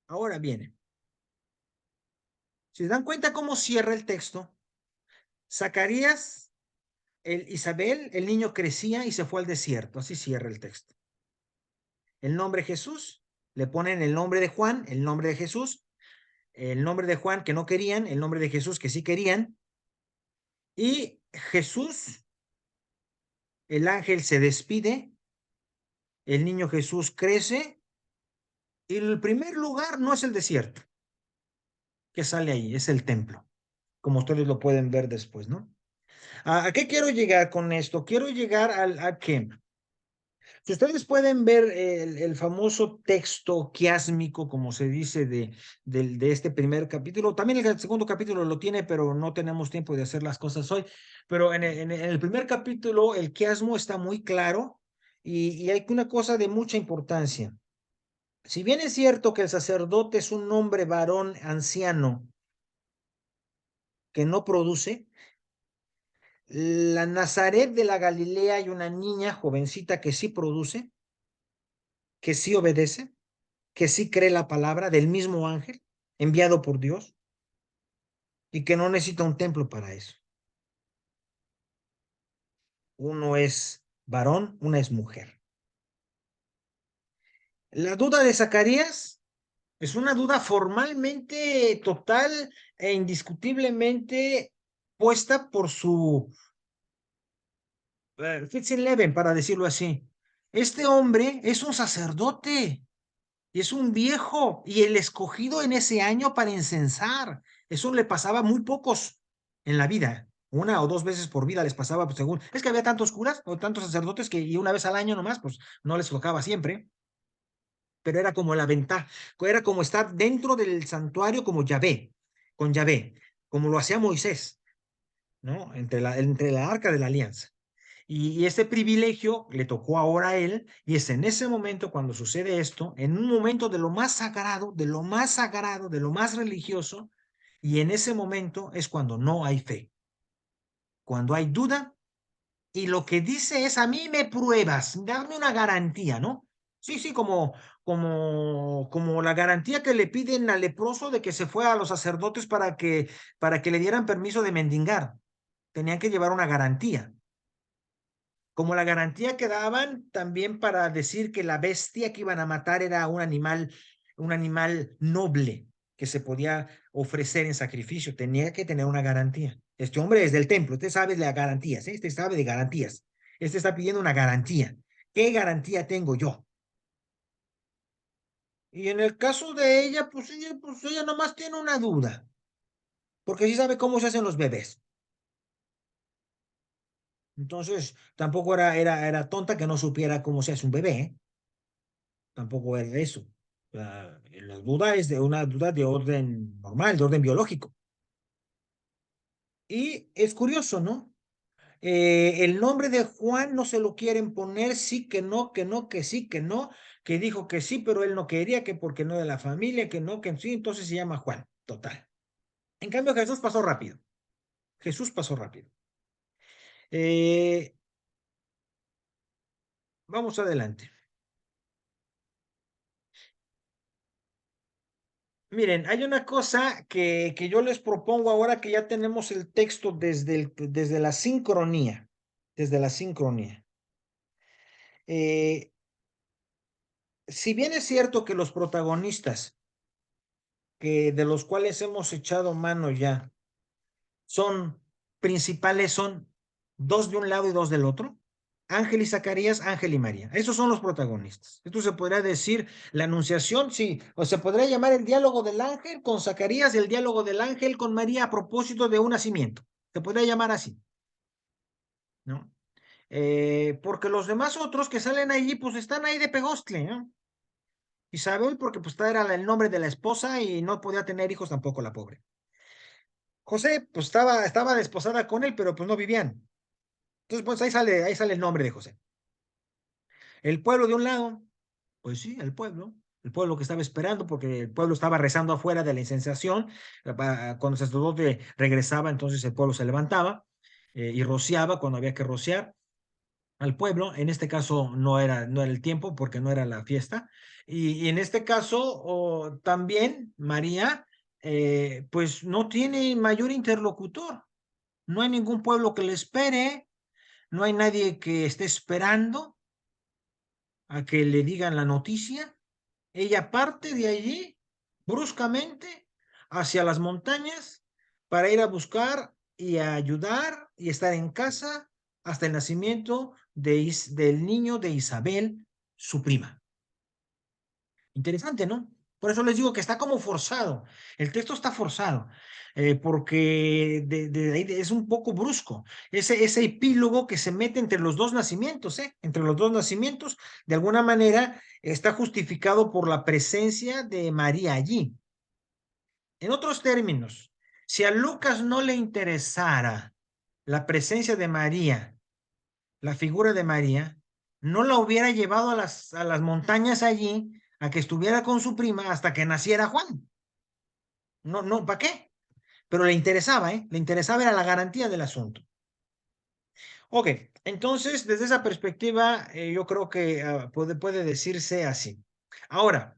A: Ahora viene. Si se dan cuenta cómo cierra el texto, Zacarías, Isabel, el niño crecía y se fue al desierto. Así cierra el texto. El nombre Jesús, le ponen el nombre de Juan, el nombre de Jesús, el nombre de Juan que no querían, el nombre de Jesús que sí querían, y Jesús, el ángel se despide, el niño Jesús crece, y el primer lugar no es el desierto que sale ahí, es el templo, como ustedes lo pueden ver después, ¿no? ¿A qué quiero llegar con esto? Quiero llegar a que si ustedes pueden ver el famoso texto quiásmico, como se dice, de este primer capítulo, también el segundo capítulo lo tiene, pero no tenemos tiempo de hacer las cosas hoy. Pero en el primer capítulo, el quiasmo está muy claro y hay una cosa de mucha importancia. Si bien es cierto que el sacerdote es un hombre varón anciano que no produce, la Nazaret de la Galilea hay una niña jovencita que sí produce, que sí obedece, que sí cree la palabra del mismo ángel enviado por Dios y que no necesita un templo para eso. Uno es varón, una es mujer. La duda de Zacarías es una duda formalmente, total e indiscutiblemente puesta por su Fitzenleben, para decirlo así. Este hombre es un sacerdote. Y es un viejo y el escogido en ese año para incensar. Eso le pasaba a muy pocos en la vida. Una o dos veces por vida les pasaba, pues, según. Es que había tantos curas o tantos sacerdotes que y una vez al año nomás, pues no les tocaba siempre, pero era como la ventaja, era como estar dentro del santuario como Yahvé, con Yahvé. como lo hacía Moisés, ¿no? Entre la arca de la alianza. Y ese privilegio le tocó ahora a él, y es en ese momento cuando sucede esto, en un momento de lo más sagrado, de lo más sagrado, de lo más religioso, y en ese momento es cuando no hay fe, cuando hay duda, y lo que dice es, a mí me pruebas, dame una garantía, ¿no? Sí, sí, como la garantía que le piden al leproso de que se fue a los sacerdotes para que le dieran permiso de mendigar. Tenían que llevar una garantía. Como la garantía que daban también para decir que la bestia que iban a matar era un animal noble que se podía ofrecer en sacrificio. Tenía que tener una garantía. Este hombre es del templo, usted sabe de las garantías, ¿eh? Este sabe de garantías. Este está pidiendo una garantía. ¿Qué garantía tengo yo? Y en el caso de ella, pues ella nomás tiene una duda, porque sí sabe cómo se hacen los bebés. Entonces, tampoco era tonta que no supiera cómo se hace un bebé, ¿eh? Tampoco es de eso. La duda es de una duda de orden normal, de orden biológico. Y es curioso, ¿no? El nombre de Juan no se lo quieren poner, sí que no, que no, que sí, que no, que dijo que sí, pero él no quería, que porque no de la familia, que no, que sí, entonces se llama Juan, total. En cambio, Jesús pasó rápido. Jesús pasó rápido. Eh, Vamos adelante. Miren, hay una cosa que yo les propongo ahora que ya tenemos el texto desde la sincronía, desde la sincronía. Eh, si bien es cierto que los protagonistas, que de los cuales hemos echado mano ya, son principales, son dos de un lado y dos del otro, Ángel y Zacarías, Ángel y María. Esos son los protagonistas. Esto se podría decir la anunciación, sí, o se podría llamar el diálogo del ángel con Zacarías, el diálogo del ángel con María a propósito de un nacimiento. Se podría llamar así, ¿no? Porque los demás otros que salen allí, pues están ahí de pegostle, ¿no? Isabel, porque pues era el nombre de la esposa y no podía tener hijos tampoco la pobre. José, pues estaba desposada con él, pero pues no vivían. Entonces, pues ahí sale el nombre de José. El pueblo de un lado, pues sí, el pueblo que estaba esperando, porque el pueblo estaba rezando afuera de la incensación, cuando el sacerdote regresaba, entonces el pueblo se levantaba y rociaba cuando había que rociar al pueblo. En este caso no era el tiempo porque no era la fiesta. Y en este caso también María, pues no tiene mayor interlocutor. No hay ningún pueblo que le espere, no hay nadie que esté esperando a que le digan la noticia. Ella parte de allí bruscamente hacia las montañas para ir a buscar y a ayudar y estar en casa hasta el nacimiento del niño de Isabel, su prima. Interesante, ¿no? Por eso les digo que está como forzado. El texto está forzado, porque de ahí es un poco brusco. Ese epílogo que se mete entre los dos nacimientos, ¿eh? Entre los dos nacimientos, de alguna manera está justificado por la presencia de María allí. En otros términos, si a Lucas no le interesara la presencia de María, la figura de María, no la hubiera llevado a las montañas allí a que estuviera con su prima hasta que naciera Juan. No, no, ¿para qué? Pero le interesaba, ¿eh? Le interesaba era la garantía del asunto. Ok, entonces desde esa perspectiva yo creo que puede decirse así. Ahora,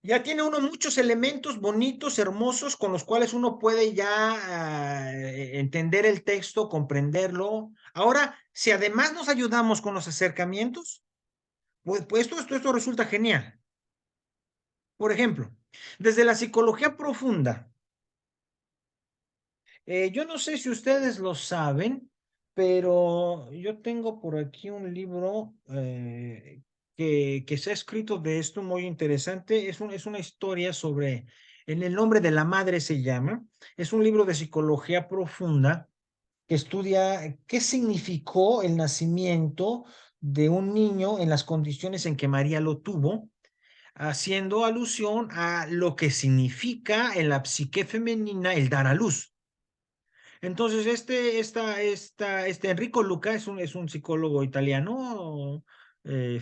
A: ya tiene uno muchos elementos bonitos, hermosos, con los cuales uno puede ya entender el texto, comprenderlo. Ahora, si además nos ayudamos con los acercamientos, pues esto resulta genial. Por ejemplo, desde la psicología profunda, yo no sé si ustedes lo saben, pero yo tengo por aquí un libro que se ha escrito de esto muy interesante. Es una historia sobre, en el nombre de la madre se llama, es un libro de psicología profunda que estudia qué significó el nacimiento de un niño en las condiciones en que María lo tuvo haciendo alusión a lo que significa en la psique femenina el dar a luz. Entonces, este Enrico Luca es un psicólogo italiano,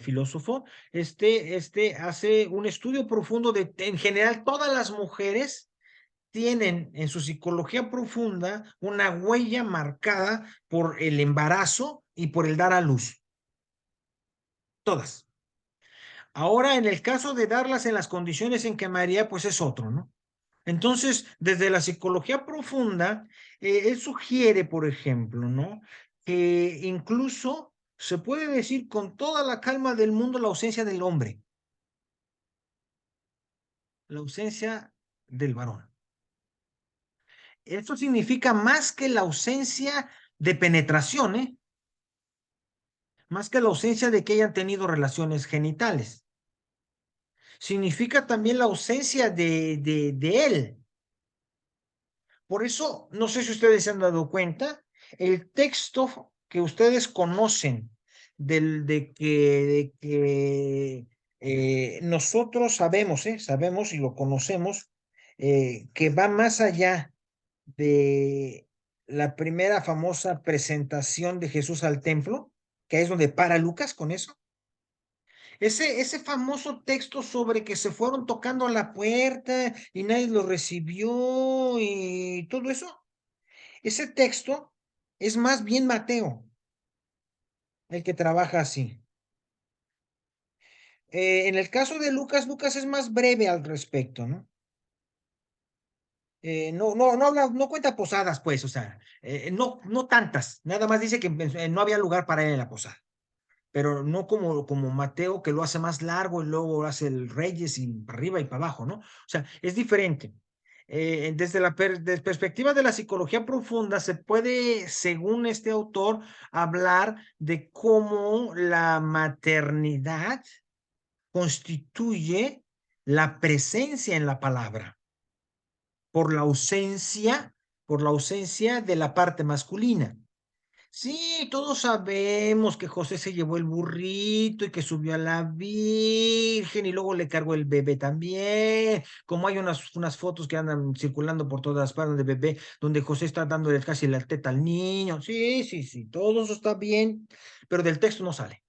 A: filósofo. Hace un estudio profundo de, en general, todas las mujeres tienen en su psicología profunda una huella marcada por el embarazo y por el dar a luz. Todas. Ahora, en el caso de darlas en las condiciones en que María, pues es otro, ¿no? Entonces, desde la psicología profunda, él sugiere, por ejemplo, ¿no? Que incluso se puede decir con toda la calma del mundo la ausencia del hombre, la ausencia del varón. Esto significa más que la ausencia de penetración, ¿eh? Más que la ausencia de que hayan tenido relaciones genitales. Significa también la ausencia de él. Por eso, no sé si ustedes se han dado cuenta, el texto que ustedes conocen de que nosotros sabemos, sabemos y lo conocemos, que va más allá de la primera famosa presentación de Jesús al templo, que es donde para Lucas con eso. Ese famoso texto sobre que se fueron tocando a la puerta y nadie lo recibió y todo eso. Ese texto es más bien Mateo, el que trabaja así. En el caso de Lucas, Lucas es más breve al respecto, ¿no? No habla, no cuenta posadas, pues, o sea, no tantas. Nada más dice que no había lugar para él en la posada, pero no como Mateo, que lo hace más largo y luego hace el Reyes y para arriba y para abajo, ¿no? O sea, es diferente. Desde la perspectiva de la psicología profunda, se puede, según este autor, hablar de cómo la maternidad constituye la presencia en la palabra por la ausencia, por la ausencia de la parte masculina. Sí, todos sabemos que José se llevó el burrito y que subió a la Virgen y luego le cargó el bebé también. Como hay unas fotos que andan circulando por todas partes de bebé, donde José está dándole casi la teta al niño. Sí, sí, sí, todo eso está bien, pero del texto no sale.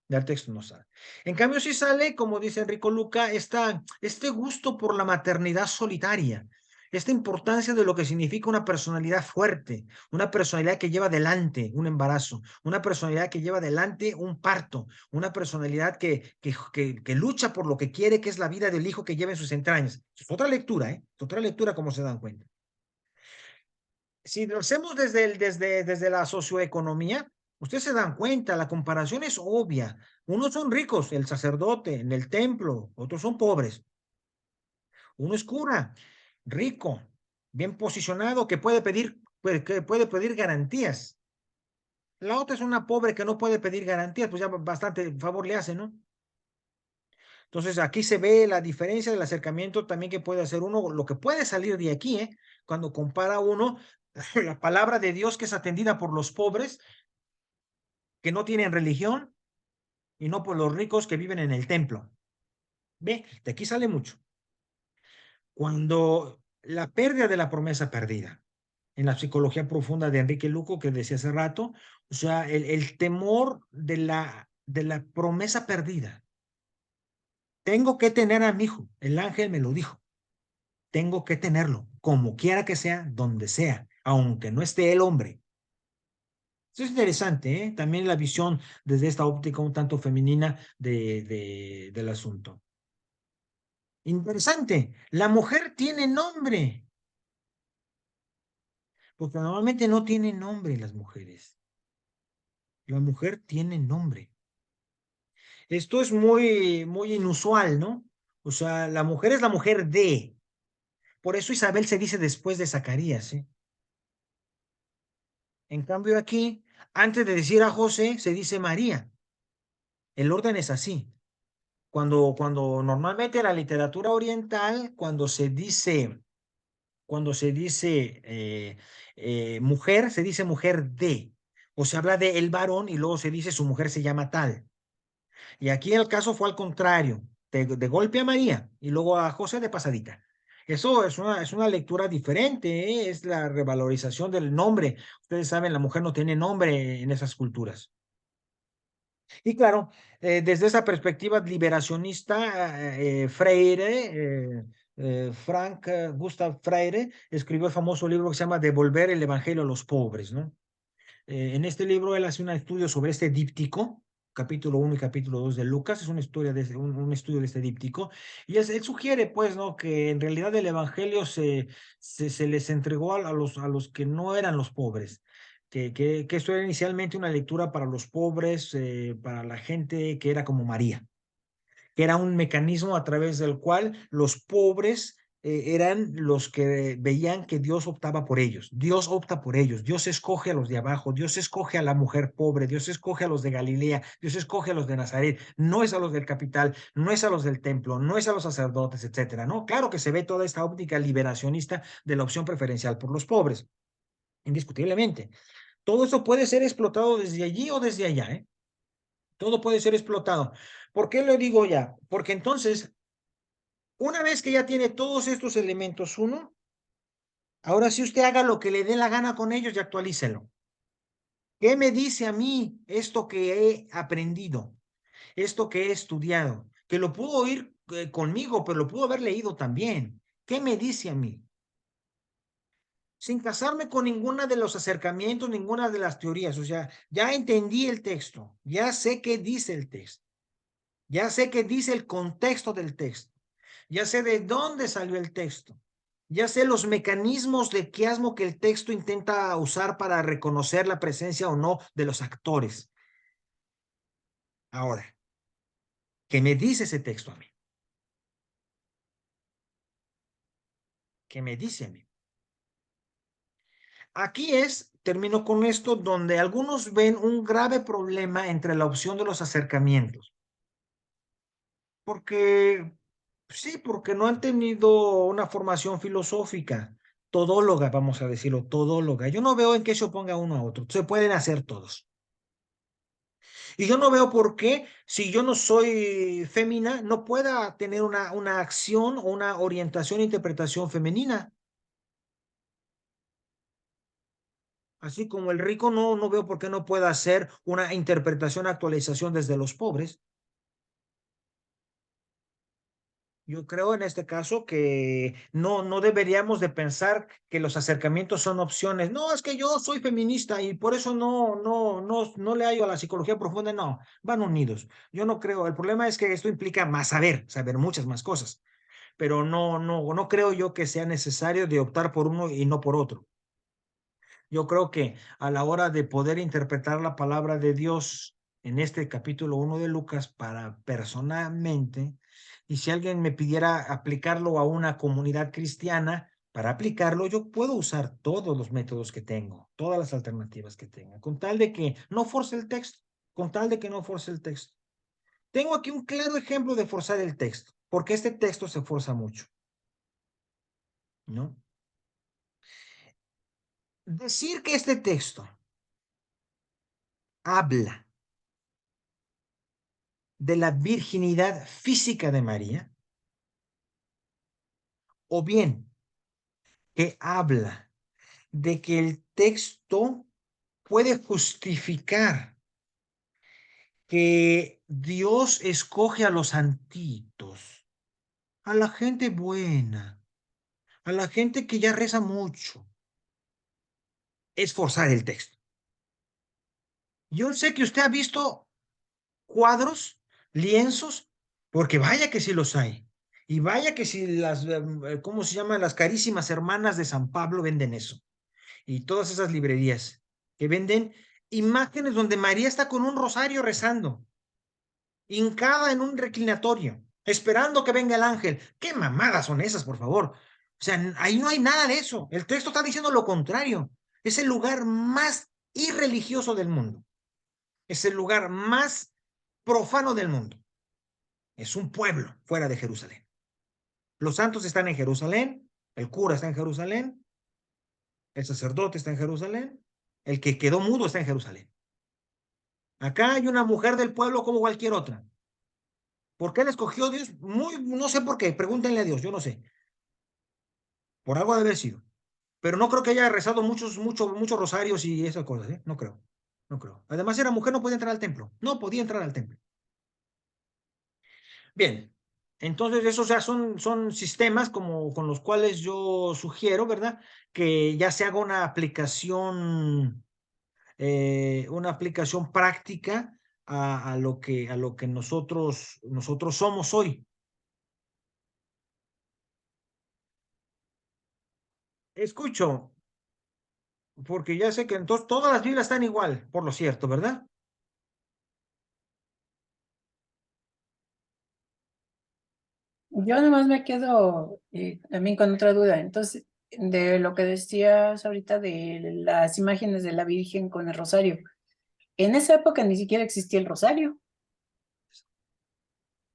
A: Del texto no sale. En cambio, sí sale, como dice Enrico Luca, este gusto por la maternidad solitaria, esta importancia de lo que significa una personalidad fuerte, una personalidad que lleva adelante un embarazo, una personalidad que lleva adelante un parto, una personalidad que lucha por lo que quiere, que es la vida del hijo que lleva en sus entrañas. Es otra lectura, ¿eh? Es otra lectura, como se dan cuenta. Si lo hacemos desde la socioeconomía, ustedes se dan cuenta, la comparación es obvia. Unos son ricos, el sacerdote en el templo, otros son pobres. Uno es cura, rico, bien posicionado, que puede pedir garantías. La otra es una pobre que no puede pedir garantías, pues ya bastante favor le hace, ¿no? Entonces aquí se ve la diferencia del acercamiento también que puede hacer uno, lo que puede salir de aquí, ¿eh? Cuando compara uno la palabra de Dios que es atendida por los pobres que no tienen religión y no por los ricos que viven en el templo. Ve, de aquí sale mucho. Cuando la pérdida de la promesa perdida, en la psicología profunda de Enrique Luco que decía hace rato, o sea, el temor de la promesa perdida. Tengo que tener a mi hijo, el ángel me lo dijo, tengo que tenerlo, como quiera que sea, donde sea, aunque no esté el hombre. Eso es interesante, ¿eh? También la visión desde esta óptica un tanto femenina del asunto. Interesante, la mujer tiene nombre, porque normalmente no tienen nombre las mujeres. La mujer tiene nombre. Esto es muy, muy inusual, ¿no? O sea, la mujer es la mujer de. Por eso Isabel se dice después de Zacarías, ¿eh? En cambio aquí, antes de decir a José, se dice María. El orden es así. Cuando normalmente en la literatura oriental, cuando se dice mujer, se dice mujer de. O se habla de el varón y luego se dice su mujer se llama tal. Y aquí el caso fue al contrario. de golpe a María y luego a José de pasadita. Eso es una lectura diferente, ¿eh? Es la revalorización del nombre. Ustedes saben, la mujer no tiene nombre en esas culturas. Y claro, desde esa perspectiva liberacionista, Frank Gustav Freire escribió el famoso libro que se llama Devolver el Evangelio a los pobres, ¿no? En este libro él hace un estudio sobre este díptico, capítulo 1 y capítulo 2 de Lucas, es una historia de un estudio de este díptico, y él sugiere, pues, ¿no? Que en realidad el evangelio se les entregó a los que no eran los pobres, que esto era inicialmente una lectura para los pobres, para la gente que era como María, que era un mecanismo a través del cual los pobres eran los que veían que Dios optaba por ellos. Dios opta por ellos. Dios escoge a los de abajo. Dios escoge a la mujer pobre. Dios escoge a los de Galilea. Dios escoge a los de Nazaret. No es a los del capital. No es a los del templo. No es a los sacerdotes, etcétera. ¿No? Claro que se ve toda esta óptica liberacionista de la opción preferencial por los pobres. Indiscutiblemente. Todo eso puede ser explotado desde allí o desde allá, ¿eh? Todo puede ser explotado. ¿Por qué lo digo ya? Porque entonces, una vez que ya tiene todos estos elementos uno, ahora sí usted haga lo que le dé la gana con ellos y actualícelo. ¿Qué me dice a mí esto que he aprendido, esto que he estudiado? Que lo pudo oír conmigo, pero lo pudo haber leído también. ¿Qué me dice a mí? Sin casarme con ninguna de los acercamientos, ninguna de las teorías. O sea, ya entendí el texto, ya sé qué dice el texto, ya sé qué dice el contexto del texto. Ya sé de dónde salió el texto, ya sé los mecanismos de quiasmo que el texto intenta usar para reconocer la presencia o no de los actores. Ahora, ¿qué me dice ese texto a mí? ¿Qué me dice a mí? Aquí termino con esto, donde algunos ven un grave problema entre la opción de los acercamientos, porque sí, porque no han tenido una formación filosófica, todóloga, vamos a decirlo, todóloga. Yo no veo en qué se oponga uno a otro, se pueden hacer todos. Y yo no veo por qué, si yo no soy fémina, no pueda tener una acción o una orientación e interpretación femenina. Así como el rico, no veo por qué no pueda hacer una interpretación, actualización desde los pobres. Yo creo en este caso que no deberíamos de pensar que los acercamientos son opciones. No, es que yo soy feminista y por eso no le hallo a la psicología profunda. No, van unidos. Yo no creo. El problema es que esto implica más saber muchas más cosas. Pero no creo yo que sea necesario de optar por uno y no por otro. Yo creo que a la hora de poder interpretar la palabra de Dios en este capítulo 1 de Lucas para personalmente, y si alguien me pidiera aplicarlo a una comunidad cristiana, para aplicarlo yo puedo usar todos los métodos que tengo, todas las alternativas que tenga, con tal de que no force el texto, con tal de que no force el texto. Tengo aquí un claro ejemplo de forzar el texto, porque este texto se forza mucho, ¿no? Decir que este texto habla de la virginidad física de María, o bien que habla de que el texto puede justificar que Dios escoge a los santitos, a la gente buena, a la gente que ya reza mucho, es forzar el texto. Yo sé que usted ha visto cuadros, lienzos, porque vaya que sí los hay. Y vaya que si ¿cómo se llaman? Las carísimas hermanas de San Pablo venden eso. Y todas esas librerías que venden imágenes donde María está con un rosario rezando, hincada en un reclinatorio, esperando que venga el ángel. ¿Qué mamadas son esas, por favor? O sea, ahí no hay nada de eso. El texto está diciendo lo contrario. Es el lugar más irreligioso del mundo. Es el lugar más profano del mundo. Es un pueblo fuera de Jerusalén. Los santos están en Jerusalén, el cura está en Jerusalén, el sacerdote está en Jerusalén, el que quedó mudo está en Jerusalén. Acá hay una mujer del pueblo como cualquier otra. ¿Por qué la escogió Dios? No sé por qué, pregúntenle a Dios, yo no sé. Por algo debe haber sido. Pero no creo que haya rezado muchos rosarios y esas cosas, ¿eh? No creo, no creo. Además era mujer, no podía entrar al templo, no podía entrar al templo. Bien, entonces esos ya son sistemas como con los cuales yo sugiero, ¿verdad? Que ya se haga una aplicación práctica a lo que nosotros somos hoy. Escucho, porque ya sé que entonces todas las Biblias están igual, por lo cierto, ¿verdad?
B: Yo además me quedo también con otra duda. Entonces, de lo que decías ahorita de las imágenes de la Virgen con el rosario. En esa época ni siquiera existía el rosario.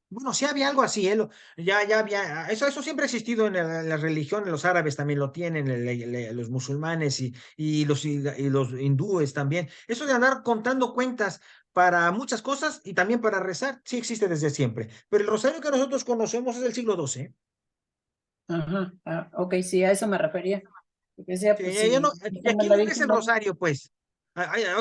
A: Bueno, sí había algo así, ya había, eso siempre ha existido en la religión, los árabes también lo tienen, los musulmanes y los hindúes también. Eso de andar contando cuentas para muchas cosas y también para rezar, sí existe desde siempre. Pero el rosario que nosotros conocemos es del siglo XII.
B: Ajá, ok, sí, a eso me refería. Porque decía,
A: Sí,
B: pues
A: ya
B: si
A: no, ¿y a
B: cuando
A: quién
B: la
A: le reza
B: Virgen
A: el
B: va.
A: rosario, pues?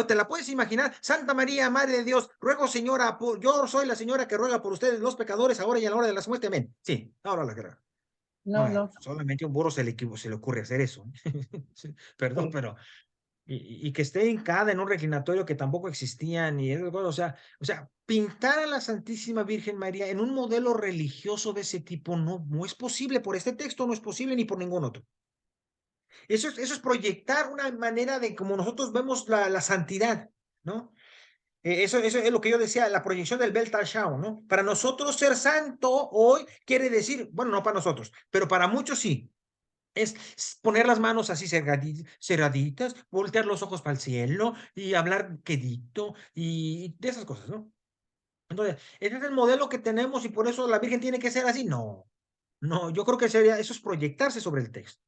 A: ¿Te la puedes imaginar? Santa María, Madre de Dios, ruego, señora, yo soy la señora que ruega por ustedes, los pecadores, ahora y a la hora de la muerte. Amén. Sí, ahora la guerra.
B: No,
A: No,
B: no.
A: solamente a un burro se le ocurre hacer eso. Sí, perdón,
B: Sí.
A: pero. Y que esté hincada en un reclinatorio que tampoco existía, ni esas cosas, o sea, pintar a la Santísima Virgen María en un modelo religioso de ese tipo no es posible, por este texto no es posible ni por ningún otro. Eso es proyectar una manera de como nosotros vemos la santidad, ¿no? Eso es lo que yo decía, la proyección del Bel Tashao, ¿no? Para nosotros ser santo hoy quiere decir, bueno, no para nosotros, pero para muchos sí. Es poner las manos así cerraditas, voltear los ojos para el cielo y hablar quedito y de esas cosas, ¿no? Entonces, ese es el modelo que tenemos y por eso la Virgen tiene que ser así. No, no, yo creo que eso es proyectarse sobre el texto.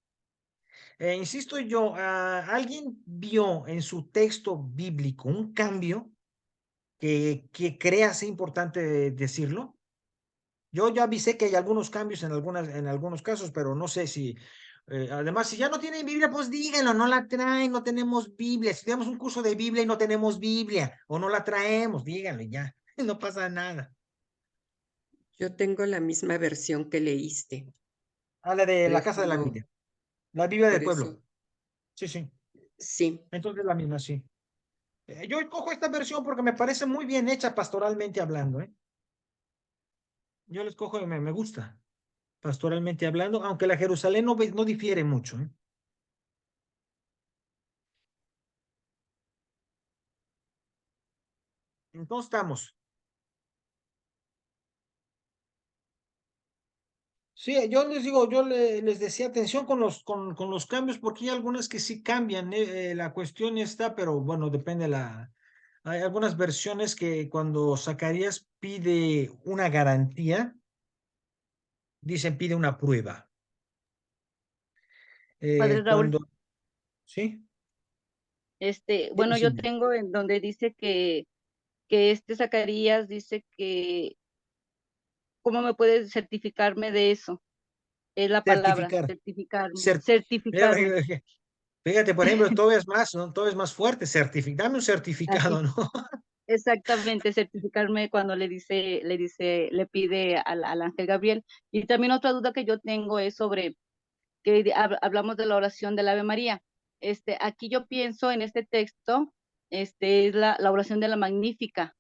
A: Insisto yo, ¿alguien vio en su texto bíblico un cambio que crea ser importante decirlo? Yo ya avisé que hay algunos cambios en algunos casos, pero no sé si, además, si ya no tienen Biblia, pues díganlo, no la traen, no tenemos Biblia. Si tenemos un curso de Biblia y no tenemos Biblia, o no la traemos, díganlo y ya, no pasa nada.
C: Yo tengo la misma versión que leíste,
A: Habla de
C: por
A: la casa
C: eso
A: de la
C: no,
A: Biblia, la Biblia del
C: por
A: pueblo.
C: eso
A: Sí, sí,
C: sí.
A: entonces la misma, sí. Yo escojo esta versión porque me parece muy bien hecha pastoralmente hablando, ¿eh? Yo la escojo y me gusta, pastoralmente hablando, aunque la Jerusalén no difiere mucho, ¿eh? Entonces estamos. Sí, yo les digo, les decía atención con los cambios, porque hay algunas que sí cambian, la cuestión está, pero bueno, depende hay algunas versiones que cuando Zacarías pide una garantía, dicen pide una prueba.
D: Padre Raúl,
A: Cuando, ¿sí? Dime,
D: bueno, yo
A: Silvia.
D: tengo en donde dice que Zacarías dice que, ¿cómo me puedes certificarme de eso? Es la palabra,
A: Certificar.
D: certificarme,
A: Cer- Mira,
D: certificarme,
A: fíjate, por ejemplo, todavía es más, ¿no? Todo es más fuerte, dame un
D: así,
A: certificado, ¿no?
D: exactamente, certificarme cuando le pide al ángel Gabriel. Y también otra duda que yo tengo es sobre que hablamos de la oración del Ave María. Aquí yo pienso en este texto, es la oración de la Magnífica.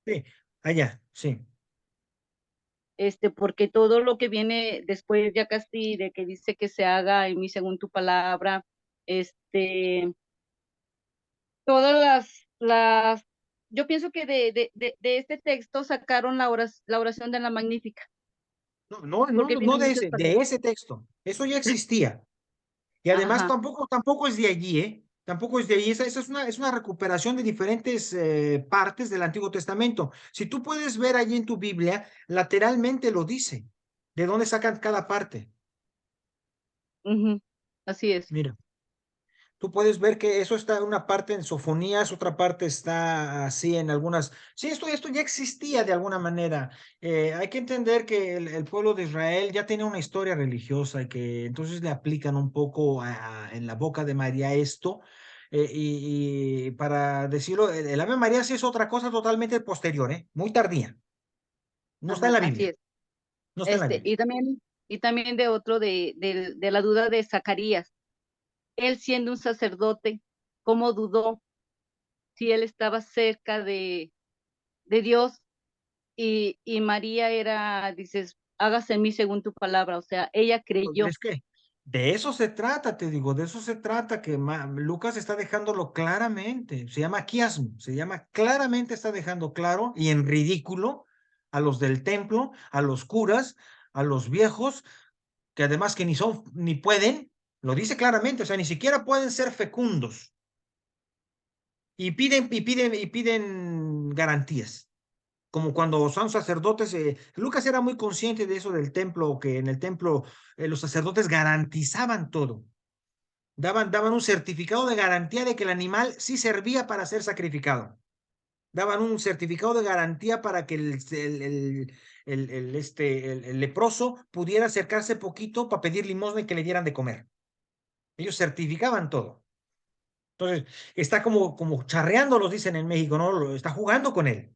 A: Sí, allá, sí.
D: Porque todo lo que viene después ya casi de que dice que se haga en mí según tu palabra, este, todas yo pienso que de este texto sacaron la oración de la Magnífica,
A: No, no, no,
D: porque
A: no
D: vienen
A: de
D: muchas
A: ese,
D: partes.
A: de ese texto. Eso ya existía. Y además
D: Ajá,
A: tampoco es de allí, ¿eh? Tampoco es de allí. Esa es una recuperación de diferentes partes del Antiguo Testamento. Si tú puedes ver allí en tu Biblia, lateralmente lo dice. ¿De dónde sacan cada parte?
D: ujú, así es.
A: Mira. Tú puedes ver que eso está una parte en Sofonías, otra parte está así en algunas. Sí, esto ya existía de alguna manera. Hay que entender que el pueblo de Israel ya tenía una historia religiosa y que entonces le aplican un poco en la boca de María esto. Y para decirlo, el Ave María sí es otra cosa totalmente posterior, muy tardía. No está en
D: Ajá,
A: la
D: así
A: Biblia.
D: es.
A: No está en la Biblia.
D: Y también de otro, de la duda de Zacarías. Él siendo un sacerdote, ¿cómo dudó si él estaba cerca de Dios y María era, dices, hágase en mí según tu palabra? O sea, ella
A: Pues,
D: creyó.
A: es que de eso se trata, te digo, de eso se trata, que Lucas está dejándolo claramente, se llama quiasmo, se llama claramente, está dejando claro y en ridículo a los del templo, a los curas, a los viejos, que además que ni son, ni pueden, lo dice claramente, o sea, ni siquiera pueden ser fecundos y piden garantías. Como cuando son sacerdotes, Lucas era muy consciente de eso del templo, que en el templo los sacerdotes garantizaban todo. Daban un certificado de garantía de que el animal sí servía para ser sacrificado. Daban un certificado de garantía para que el leproso pudiera acercarse poquito para pedir limosna y que le dieran de comer. Ellos certificaban todo. Entonces, está como charreando, los dicen en México, ¿no? Está jugando con él.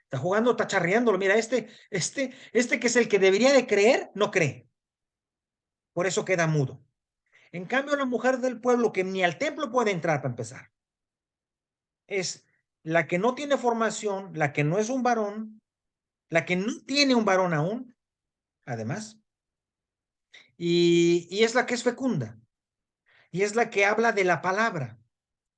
A: Está jugando, está charreándolo. Mira, este que es el que debería de creer, no cree. Por eso queda mudo. En cambio, la mujer del pueblo que ni al templo puede entrar para empezar, es la que no tiene formación, la que no es un varón, la que no tiene un varón aún, además, y es la que es fecunda, y es la que habla de la palabra.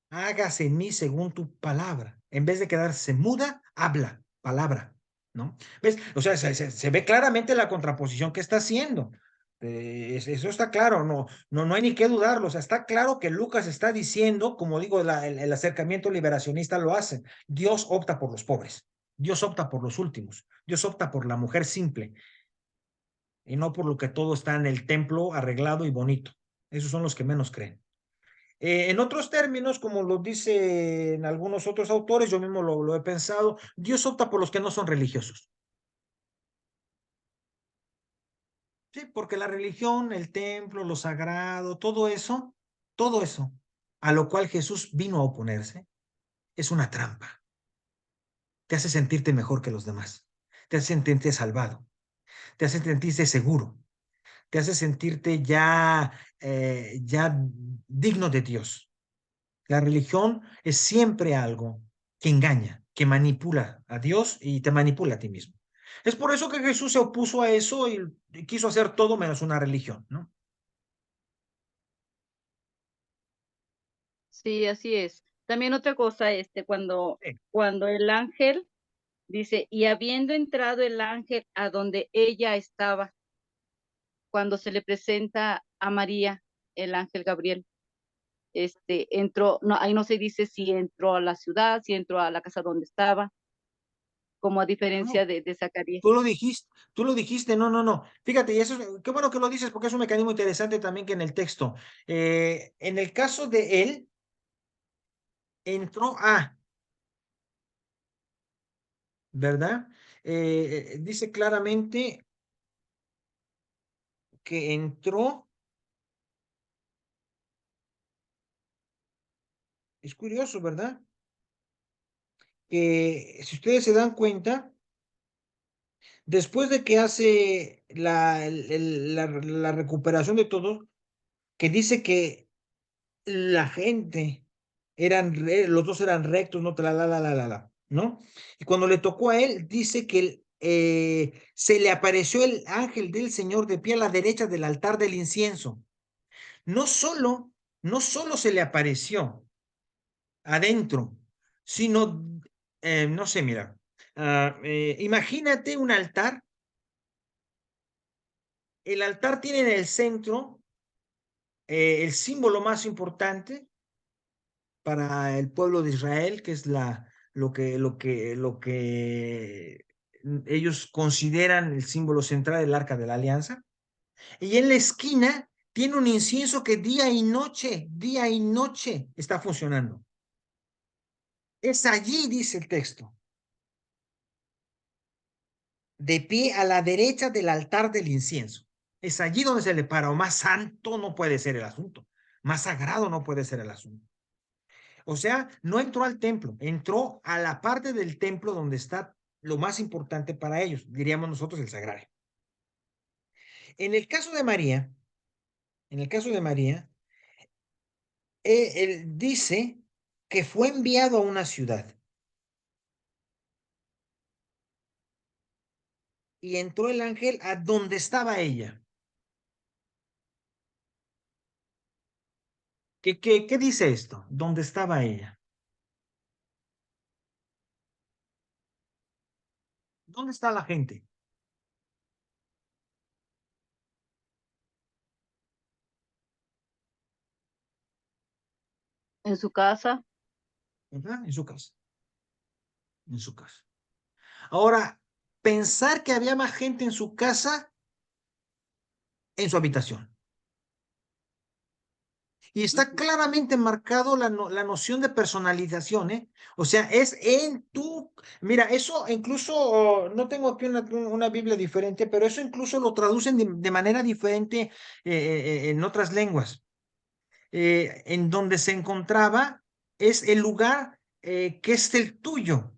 A: Hágase en mí según tu palabra. En vez de quedarse muda, habla palabra, ¿no? ¿Ves? O sea, se ve claramente la contraposición que está haciendo. Eso está claro, no hay ni que dudarlo. O sea, está claro que Lucas está diciendo, como digo, el acercamiento liberacionista lo hace. Dios opta por los pobres, Dios opta por los últimos, Dios opta por la mujer simple y no por lo que todo está en el templo arreglado y bonito. Esos son los que menos creen. En otros términos, como lo dicen algunos otros autores, yo mismo lo he pensado, Dios opta por los que no son religiosos. Sí, porque la religión, el templo, lo sagrado, todo eso, a lo cual Jesús vino a oponerse, es una trampa. Te hace sentirte mejor que los demás, te hace sentirte salvado, te hace sentirte seguro, te hace sentirte ya digno de Dios. La religión es siempre algo que engaña, que manipula a Dios y te manipula a ti mismo. Es por eso que Jesús se opuso a eso y quiso hacer todo menos una religión, ¿no?
D: Sí, así es. También otra cosa,
A: Sí.
D: cuando el ángel dice, y habiendo entrado el ángel a donde ella estaba, cuando se le presenta a María, el ángel Gabriel, entró, no, ahí no se dice si entró a la ciudad, si entró a la casa donde estaba, como a
A: No,
D: diferencia de Zacarías.
A: tú lo dijiste, no. Fíjate, y eso qué bueno que lo dices porque es un mecanismo interesante también que en el texto. En el caso de él, entró ¿verdad? Dice claramente que entró, es curioso, ¿verdad? Que si ustedes se dan cuenta, después de que hace la recuperación de todo, que dice que la gente los dos eran rectos, no, ¿no? Y cuando le tocó a él, dice que se le apareció el ángel del Señor de pie a la derecha del altar del incienso. No solo, no solo se le apareció adentro, sino, no sé, mira, imagínate un altar. El altar tiene en el centro el símbolo más importante para el pueblo de Israel, que es lo que ellos consideran el símbolo central del Arca de la Alianza. Y en la esquina Tiene un incienso que día y noche está funcionando. Es allí, dice el texto, de pie a la derecha del altar del incienso. Es allí donde se le para. O más santo no puede ser el asunto. Más sagrado no puede ser el asunto. O sea, no entró al templo, entró a la parte del templo donde está lo más importante para ellos, diríamos nosotros el sagrario. En el caso de María, él dice que fue enviado a una ciudad y entró el ángel a donde estaba ella. ¿Qué dice esto? ¿Dónde estaba ella? ¿Dónde está la gente?
D: En su casa.
A: Ajá, en su casa. En su casa. Ahora, pensar que había más gente en su casa, en su habitación. Y está claramente marcado la noción de personalización, ¿eh? O sea, es en tu... Mira, eso incluso, no tengo aquí una Biblia diferente, pero eso incluso lo traducen de manera diferente en otras lenguas. En donde se encontraba es el lugar que es el tuyo.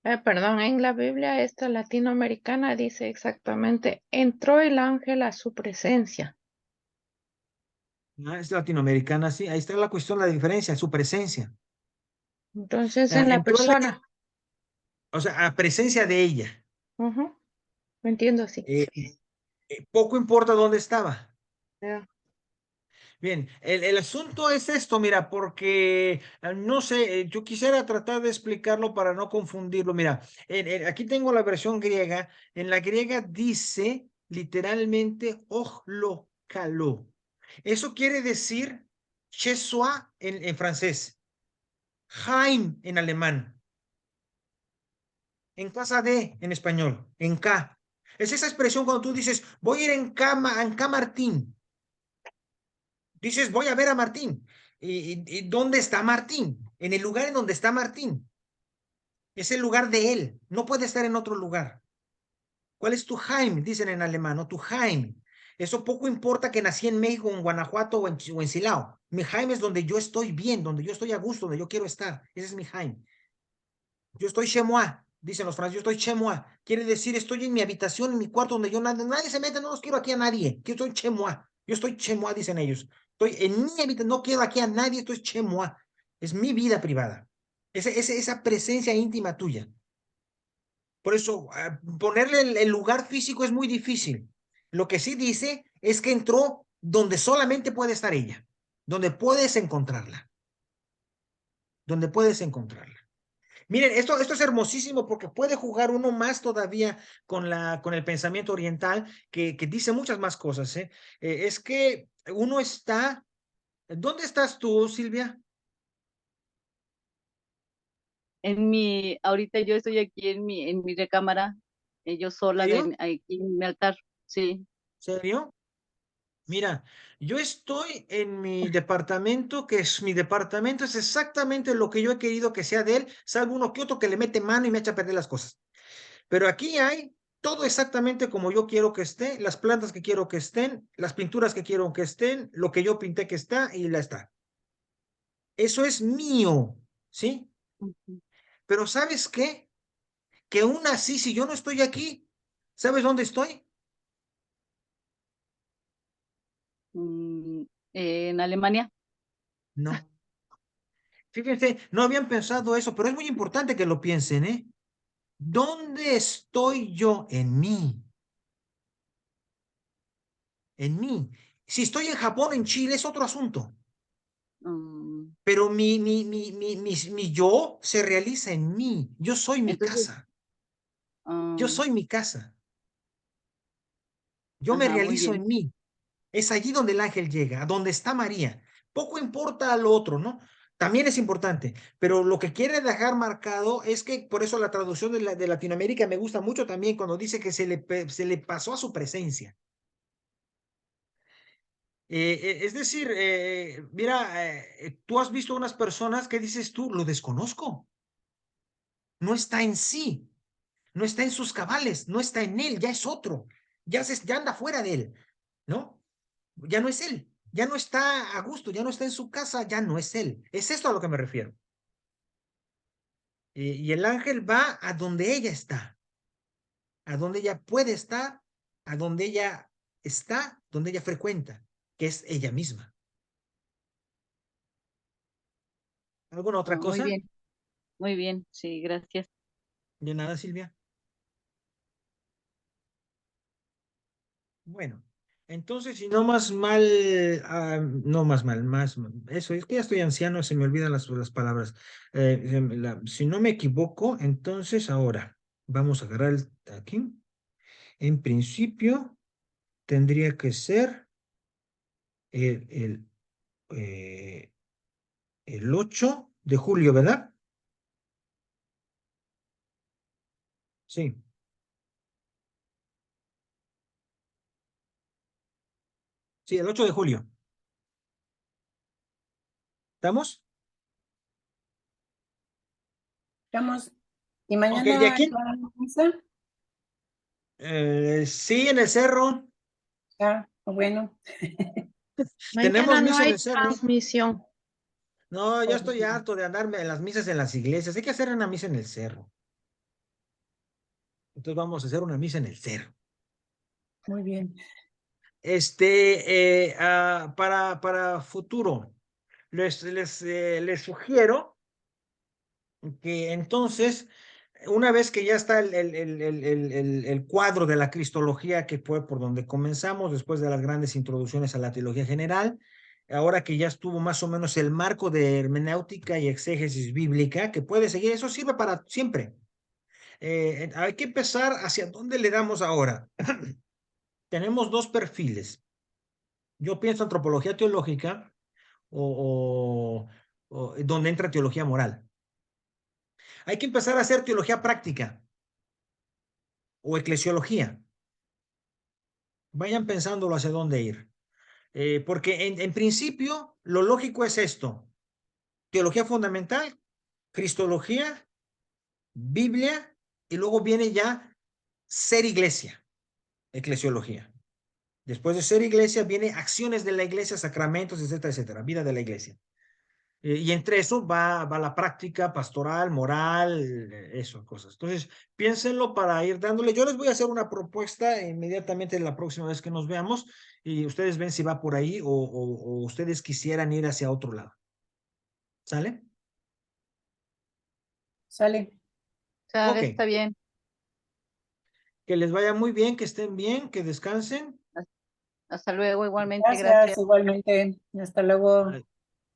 E: Perdón, en la Biblia esta latinoamericana dice exactamente, entró el ángel a su presencia.
A: Ah, es latinoamericana, sí, ahí está la cuestión, la diferencia, su presencia.
E: Entonces en la
A: Entró
E: persona.
A: o sea, a presencia de ella.
E: Ujú, lo entiendo así.
A: Poco importa dónde estaba.
E: Ya.
A: Bien, el asunto es esto, mira, porque no sé, yo quisiera tratar de explicarlo para no confundirlo. Mira, aquí tengo la versión griega. En la griega dice literalmente ojlo caló. Eso quiere decir chez soi en francés, Heim en alemán, en casa de en español, en K. Es esa expresión cuando tú dices, voy a ir en K Martín. Dices, voy a ver a Martín. ¿Y dónde está Martín? En el lugar en donde está Martín. Es el lugar de él. No puede estar en otro lugar. ¿Cuál es tu Heim? Dicen en alemán, ¿no? Tu Heim. Eso poco importa que nací en México, en Guanajuato o en Silao. Mi Heim es donde yo estoy bien, donde yo estoy a gusto, donde yo quiero estar. Ese es mi Heim. Yo estoy chez moi, dicen los franceses, yo estoy chez moi. Quiere decir, estoy en mi habitación, en mi cuarto, donde nadie se mete, no los quiero aquí a nadie. Yo estoy chez moi. Yo estoy chez moi, dicen ellos. Estoy en mi habitación, no quiero aquí a nadie, estoy chez moi. Es mi vida privada. Esa presencia íntima tuya. Por eso, ponerle el lugar físico es muy difícil. Lo que sí dice es que entró donde solamente puede estar ella, donde puedes encontrarla, donde puedes encontrarla. Miren, esto es hermosísimo porque puede jugar uno más todavía con el pensamiento oriental que dice muchas más cosas, ¿eh? Es que uno está... ¿Dónde estás tú, Silvia?
D: Ahorita yo estoy aquí en mi recámara, yo sola
A: ¿Serio?
D: aquí en mi altar, sí.
A: ¿Serio? Mira, yo estoy en mi departamento, que es mi departamento, es exactamente lo que yo he querido que sea de él, salvo uno que otro que le mete mano y me echa a perder las cosas. Pero aquí hay todo exactamente como yo quiero que esté, las plantas que quiero que estén, las pinturas que quiero que estén, lo que yo pinté que está y la está. Eso es mío, ¿sí?
D: Ujú.
A: Pero ¿sabes qué? Que aún así, si yo no estoy aquí, ¿sabes dónde estoy?
D: En Alemania.
A: No. Fíjense, no habían pensado eso, pero es muy importante que lo piensen, ¿eh? ¿Dónde estoy yo? En mí. En mí. Si estoy en Japón, en Chile, es otro asunto.
D: mm,
A: Pero mi yo se realiza en mí. Yo soy mi
D: entonces,
A: casa. Yo
D: ah,
A: soy mi casa. Yo me
D: ajá, muy
A: realizo
D: bien.
A: en mí. Es allí donde el ángel llega, a donde está María. Poco importa lo otro, ¿no? También es importante, pero lo que quiere dejar marcado es que por eso la traducción de Latinoamérica me gusta mucho también cuando dice que se le pasó a su presencia. Es decir, mira, tú has visto unas personas que dices tú, lo desconozco. No está en sí, no está en sus cabales, no está en él, ya es otro, ya anda fuera de él, ¿no? Ya no es él, ya no está a gusto, ya no está en su casa, ya no es él. Es esto a lo que me refiero. Y el ángel va a donde ella está, a donde ella puede estar, a donde ella está, donde ella frecuenta, que es ella misma. ¿Alguna otra cosa?
D: muy bien, sí, gracias.
A: De nada, Silvia. Bueno, entonces, si no más mal, no más mal, eso, es que ya estoy anciano, se me olvidan las palabras. Si no me equivoco, entonces ahora vamos a agarrar aquí. En principio, tendría que ser el, el, eh, el 8 de julio, ¿verdad? Sí, sí, el 8 de julio. ¿Estamos?
B: Estamos. ¿Y
A: Ok, ¿de
B: mañana
A: aquí?
B: va a la misa?
A: Sí, en el cerro.
B: Ah, bueno.
A: Tenemos
E: Mañana no
A: misa en
E: hay
A: el cerro.
E: transmisión.
A: No, ya
B: Pues,
A: estoy harto de andarme en las misas en las iglesias. Hay que hacer una misa en el cerro. Entonces vamos a hacer una misa en el cerro.
B: muy bien.
A: Para futuro, les sugiero que entonces, una vez que ya está el cuadro de la cristología, que fue por donde comenzamos, después de las grandes introducciones a la teología general, ahora que ya estuvo más o menos el marco de hermenéutica y exégesis bíblica, que puede seguir, eso sirve para siempre. Hay que empezar hacia dónde le damos ahora. Tenemos dos perfiles. Yo pienso antropología teológica o donde entra teología moral. Hay que empezar a hacer teología práctica o eclesiología. Vayan pensándolo hacia dónde ir. Porque en principio lo lógico es esto. Teología fundamental, cristología, Biblia, y luego viene ya ser iglesia, eclesiología. Después de ser iglesia viene acciones de la iglesia, sacramentos, etcétera, etcétera, vida de la iglesia. Y entre eso va la práctica pastoral, moral, eso, cosas. Entonces, piénsenlo para ir dándole. Yo les voy a hacer una propuesta inmediatamente la próxima vez que nos veamos y ustedes ven si va por ahí o ustedes quisieran ir hacia otro lado. ¿Sale?
B: Sale.
D: Sale,
A: Ok.
D: está bien.
A: Que les vaya muy bien, que estén bien, que descansen.
D: Hasta luego, igualmente,
B: Gracias,
D: gracias.
B: igualmente. Hasta luego.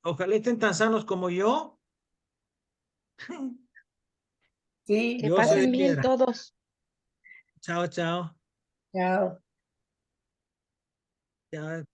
A: Ojalá estén tan sanos como yo.
B: Sí,
E: Que
A: Yo soy de
E: pasen bien
A: piedra.
E: todos.
A: Chao, chao.
B: chao.
A: Chao.